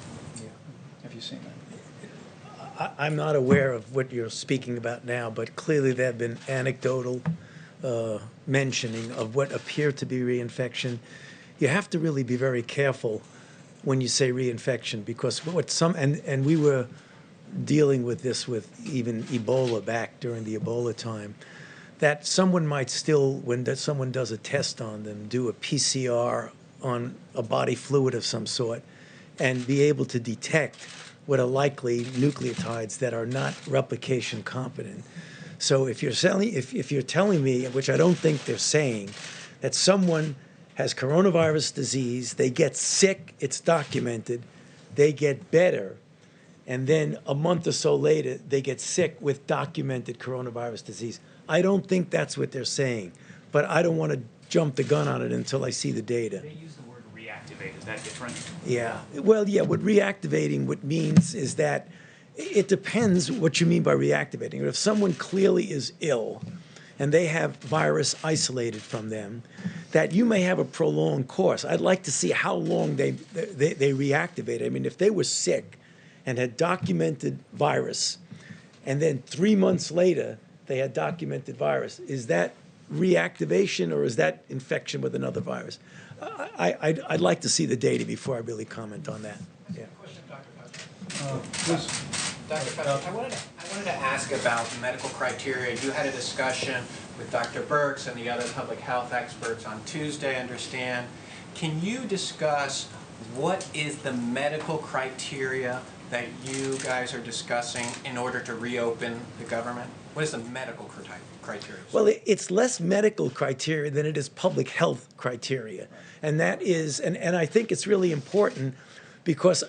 yeah. Have you seen that? I'm not aware of what you're speaking about now, but clearly there have been anecdotal mentioning of what appear to be reinfection. You have to really be very careful when you say reinfection, because what and we were dealing with this with even Ebola back during the Ebola time, that someone might still, when someone does a test on them, do a PCR on a body fluid of some sort and be able to detect what are likely nucleotides that are not replication competent. So if you're telling me, which I don't think they're saying, that someone has coronavirus disease, they get sick, it's documented, they get better, and then a month or so later, they get sick with documented coronavirus disease. I don't think that's what they're saying, but I don't want to jump the gun on it until I see the data. They use the word reactivate. Is that different? Yeah. Well, yeah, what reactivating what means is that it depends what you mean by reactivating. If someone clearly is ill and they have virus isolated from them, that you may have a prolonged course. I'd like to see how long they reactivate. I mean, if they were sick and had documented virus, and then 3 months later they had documented virus, is that reactivation or is that infection with another virus? I'd like to see the data before I really comment on that. Yeah. Dr. Fauci, I wanted to ask about medical criteria. You had a discussion with Dr. Birx and the other public health experts on Tuesday, I understand. Can you discuss what is the medical criteria that you guys are discussing in order to reopen the government? What is the medical criteria? Well, it's less medical criteria than it is public health criteria. And that is, and I think it's really important because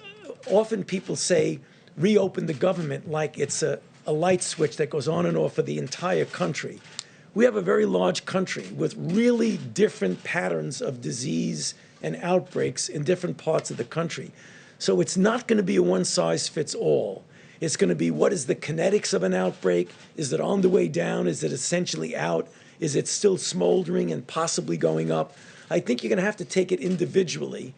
often people say reopen the government like it's a light switch that goes on and off for the entire country. We have a very large country with really different patterns of disease and outbreaks in different parts of the country. So it's not going to be a one-size-fits-all. It's going to be, what is the kinetics of an outbreak? Is it on the way down? Is it essentially out? Is it still smoldering and possibly going up? I think you're going to have to take it individually.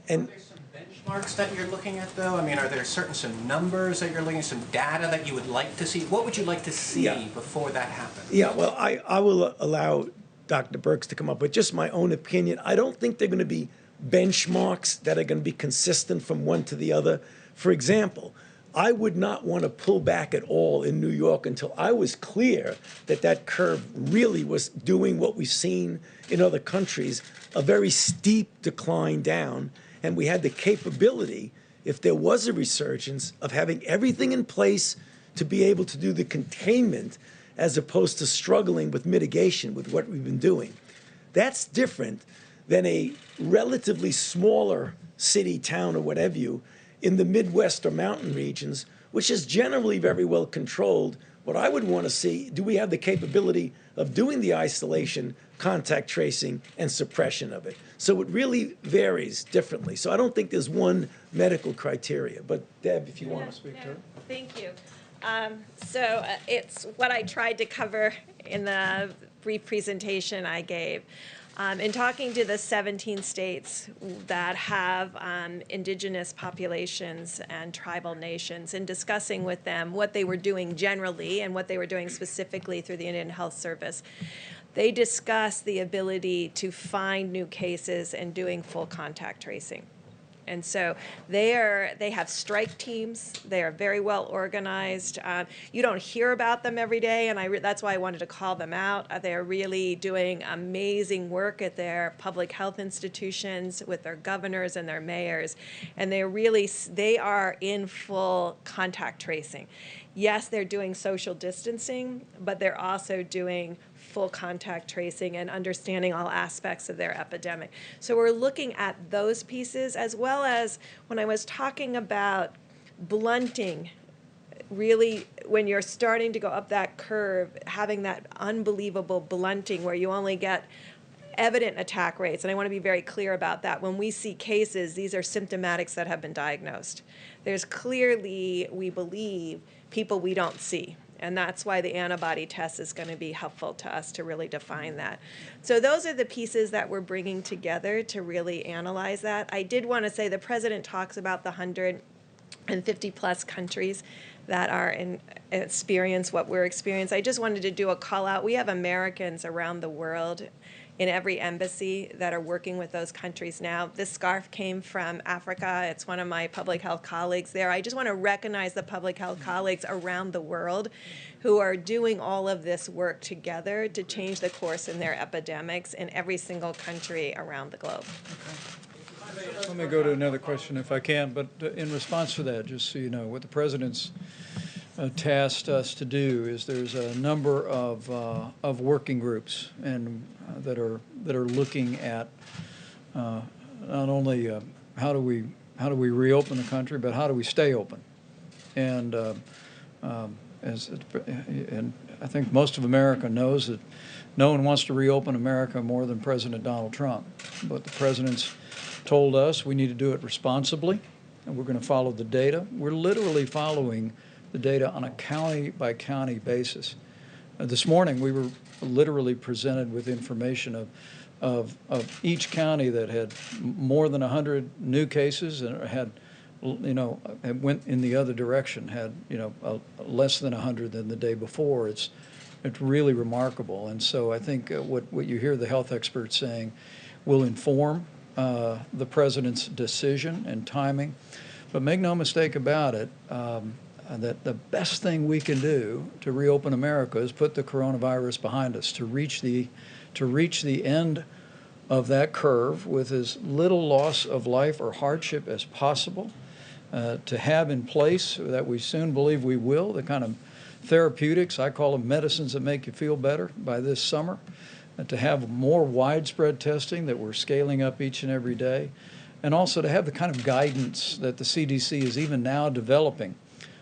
And Benchmarks that you're looking at, though? I mean, are there some numbers that you're looking at, some data that you would like to see? What would you like to see before that happens? Yeah, well, I will allow Dr. Birx to come up with just my own opinion. I don't think they're going to be benchmarks that are going to be consistent from one to the other. For example, I would not want to pull back at all in New York until I was clear that that curve really was doing what we've seen in other countries, a very steep decline down, and we had the capability, if there was a resurgence, of having everything in place to be able to do the containment as opposed to struggling with mitigation with what we've been doing. That's different than a relatively smaller city, town, or whatever you, in the Midwest or mountain regions, which is generally very well controlled. What I would want to see, do we have the capability of doing the isolation, contact tracing, and suppression of it? So it really varies differently. So I don't think there's one medical criteria. But Deb, if you want to speak to it. Thank you. So it's what I tried to cover in the brief presentation I gave. In talking to the 17 states that have indigenous populations and tribal nations and discussing with them what they were doing generally and what they were doing specifically through the Indian Health Service, they discussed the ability to find new cases and doing full contact tracing. And so they have strike teams. They are very well organized. You don't hear about them every day, and that's why I wanted to call them out. They are really doing amazing work at their public health institutions with their governors and their mayors, and they are in full contact tracing. Yes, they're doing social distancing, but they're also doing full contact tracing and understanding all aspects of their epidemic. So we're looking at those pieces, as well as when I was talking about blunting, really when you're starting to go up that curve, having that unbelievable blunting where you only get evident attack rates, and I want to be very clear about that. When we see cases, these are symptomatics that have been diagnosed. There's clearly, we believe, people we don't see. And that's why the antibody test is going to be helpful to us to really define that. So those are the pieces that we're bringing together to really analyze that. I did want to say the president talks about the 150 plus countries that are experience what we're experiencing. I just wanted to do a call out. We have Americans around the world in every embassy that are working with those countries now. This scarf came from Africa. It's one of my public health colleagues there. I just want to recognize the public health colleagues around the world who are doing all of this work together to change the course in their epidemics in every single country around the globe. Let me go to another question if I can, but in response to that, just so you know, what the president's tasked us to do is there's a number of working groups and that are looking at not only how do we reopen the country, but how do we stay open, and and I think most of America knows that no one wants to reopen America more than President Donald Trump, but the president's told us we need to do it responsibly, and we're going to follow the data. We're literally following the data on a county-by-county basis. This morning, we were literally presented with information of each county that had more than 100 new cases and had, went in the other direction, had, less than 100 than the day before. It's really remarkable. And so I think what you hear the health experts saying will inform the president's decision and timing. But make no mistake about it, that the best thing we can do to reopen America is put the coronavirus behind us, to reach the end of that curve with as little loss of life or hardship as possible, to have in place that we soon believe we will, the kind of therapeutics, I call them medicines that make you feel better, by this summer, to have more widespread testing that we're scaling up each and every day, and also to have the kind of guidance that the CDC is even now developing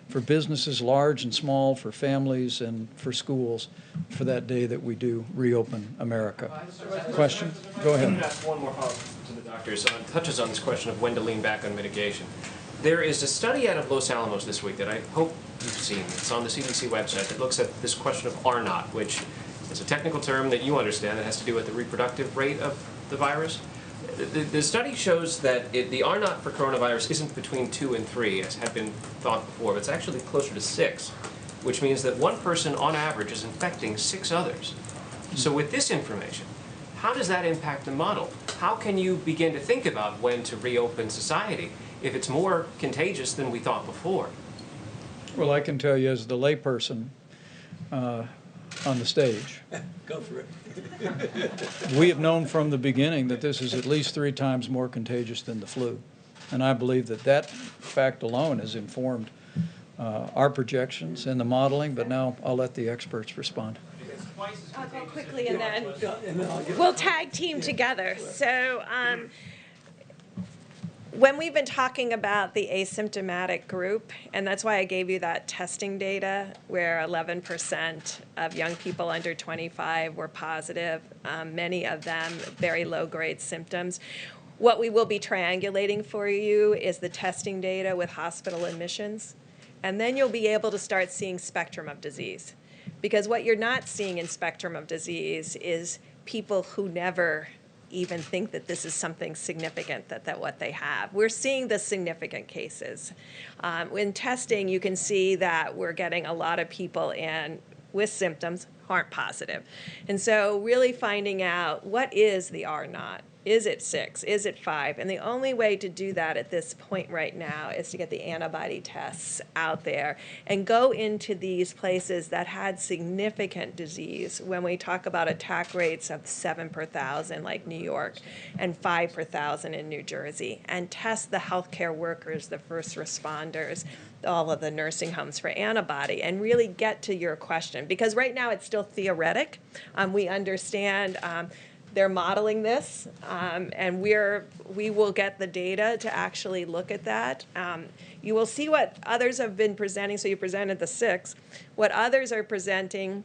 for businesses large and small, for families and for schools, for that day that we do reopen America. Question? Go ahead. I'm going to ask one more follow-up to the doctors. It touches on this question of when to lean back on mitigation. There is a study out of Los Alamos this week that I hope you've seen. It's on the CDC website that looks at this question of R-naught, which is a technical term that you understand that has to do with the reproductive rate of the virus. The study shows that the R-naught for coronavirus isn't between 2 and 3, as had been thought before, but it's actually closer to 6, which means that one person on average is infecting 6 others. So with this information, how does that impact the model? How can you begin to think about when to reopen society if it's more contagious than we thought before? Well, I can tell you as the layperson on the stage, Go for it. we have known from the beginning that this is at least 3 times more contagious than the flu. And I believe that fact alone has informed our projections and the modeling, but now I'll let the experts respond. I'll go quickly and then we'll tag team together. So when we've been talking about the asymptomatic group, and that's why I gave you that testing data where 11% of young people under 25 were positive, many of them very low-grade symptoms. What we will be triangulating for you is the testing data with hospital admissions, and then you'll be able to start seeing spectrum of disease. Because what you're not seeing in spectrum of disease is people who never even think that this is something significant, that what they have. We're seeing the significant cases. In testing, you can see that we're getting a lot of people in with symptoms who aren't positive. And so really finding out, what is the R naught? Is it 6? Is it 5? And the only way to do that at this point right now is to get the antibody tests out there and go into these places that had significant disease. When we talk about attack rates of 7 per 1,000 like New York and 5 per 1,000 in New Jersey, and test the healthcare workers, the first responders, all of the nursing homes for antibody, and really get to your question. Because right now it's still theoretic. We understand they're modeling this, and we will get the data to actually look at that. You will see what others have been presenting. So you presented the 6. What others are presenting,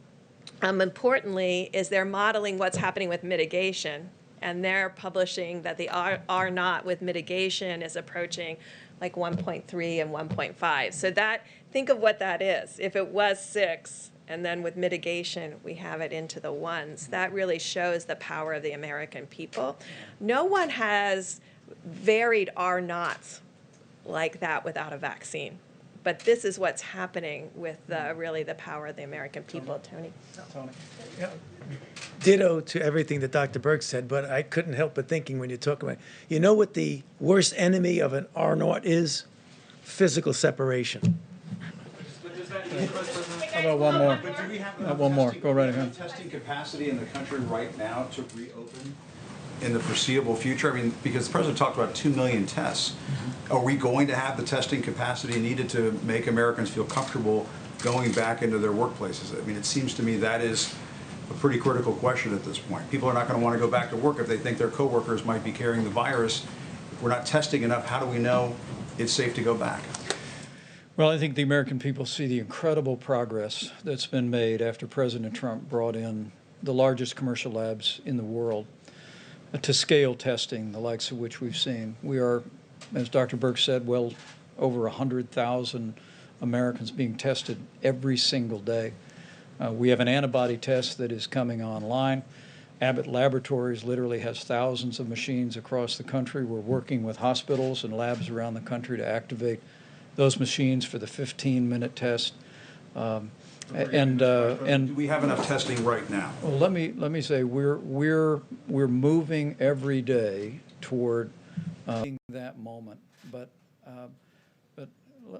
importantly, is they're modeling what's happening with mitigation, and they're publishing that the R naught with mitigation is approaching like 1.3 and 1.5. So that, think of what that is. If it was 6, and then with mitigation, we have it into the 1s. That really shows the power of the American people. No one has varied R naughts like that without a vaccine. But this is what's happening with really the power of the American people. Tony? Yeah. Ditto to everything that Dr. Burke said, but I couldn't help but thinking when you talk about, you know what the worst enemy of an R naught is? Physical separation. How about one more? But do we have One more. Go right ahead. Testing capacity in the country right now to reopen in the foreseeable future? I mean, because the president talked about 2 million tests. Are we going to have the testing capacity needed to make Americans feel comfortable going back into their workplaces? I mean, it seems to me that is a pretty critical question at this point. People are not going to want to go back to work if they think their coworkers might be carrying the virus. If we're not testing enough, how do we know it's safe to go back? Well, I think the American people see the incredible progress that's been made after President Trump brought in the largest commercial labs in the world to scale testing, the likes of which we've seen. We are, as Dr. Burke said, well over 100,000 Americans being tested every single day. We have an antibody test that is coming online. Abbott Laboratories literally has thousands of machines across the country. We're working with hospitals and labs around the country to activate those machines for the 15-minute test. Do we have enough testing right now? Well, let me say we're moving every day toward that moment. But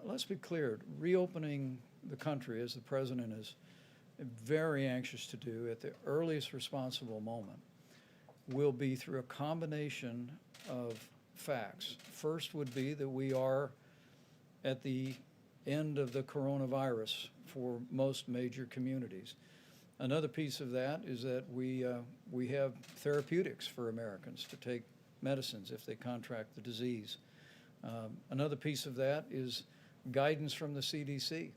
let's be clear: reopening the country, as the president is very anxious to do at the earliest responsible moment, will be through a combination of facts. First would be that we are at the end of the coronavirus for most major communities. Another piece of that is that we have therapeutics for Americans to take medicines if they contract the disease. Another piece of that is guidance from the CDC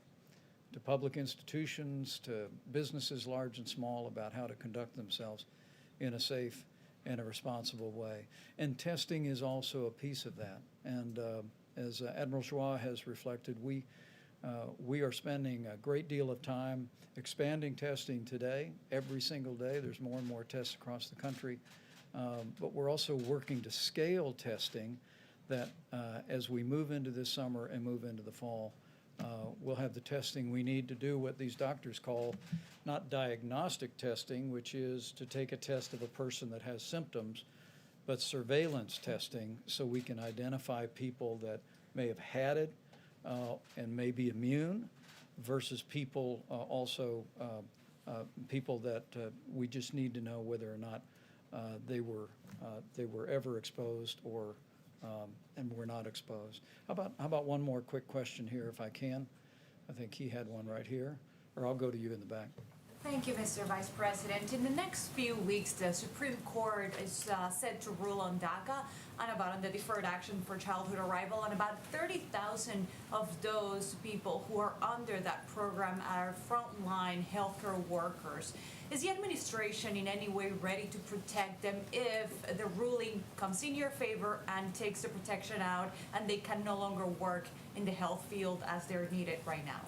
to public institutions, to businesses large and small, about how to conduct themselves in a safe and a responsible way. And testing is also a piece of that. And as Admiral Joie has reflected, we are spending a great deal of time expanding testing today. Every single day there's more and more tests across the country. But we're also working to scale testing that as we move into this summer and move into the fall, we'll have the testing we need to do what these doctors call not diagnostic testing, which is to take a test of a person that has symptoms, but surveillance testing, so we can identify people that may have had it and may be immune, versus people people that we just need to know whether or not they were ever exposed or and were not exposed. How about one more quick question here, if I can? I think he had one right here, or I'll go to you in the back. Thank you, Mr. Vice President. In the next few weeks, the Supreme Court is set to rule on DACA and on the Deferred Action for Childhood Arrival, and about 30,000 of those people who are under that program are frontline healthcare workers. Is the administration in any way ready to protect them if the ruling comes in your favor and takes the protection out and they can no longer work in the health field as they're needed right now?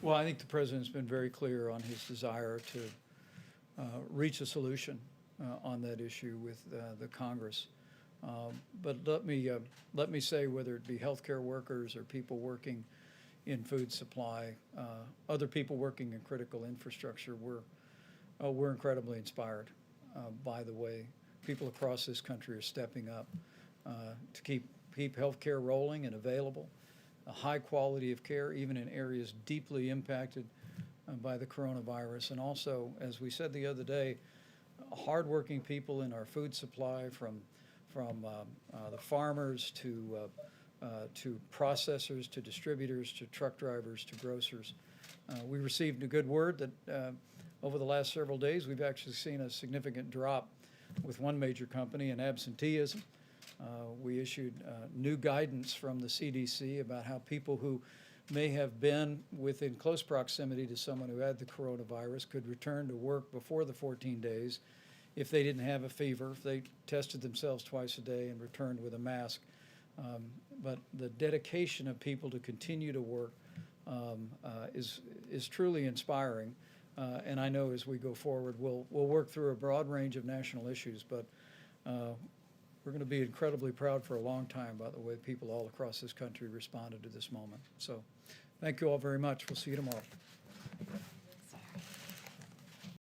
Well, I think the president's been very clear on his desire to reach a solution on that issue with the Congress. But let me say, whether it be healthcare workers or people working in food supply, other people working in critical infrastructure, we're incredibly inspired by the way people across this country are stepping up to keep healthcare rolling and available, a high quality of care, even in areas deeply impacted by the coronavirus. And also, as we said the other day, hardworking people in our food supply, from the farmers to processors, to distributors, to truck drivers, to grocers. We received a good word that over the last several days, we've actually seen a significant drop with one major company in absenteeism. We issued new guidance from the CDC about how people who may have been within close proximity to someone who had the coronavirus could return to work before the 14 days if they didn't have a fever, if they tested themselves twice a day and returned with a mask. But the dedication of people to continue to work is truly inspiring. And I know as we go forward, we'll work through a broad range of national issues, but we're going to be incredibly proud for a long time about the way people all across this country responded to this moment. So thank you all very much. We'll see you tomorrow.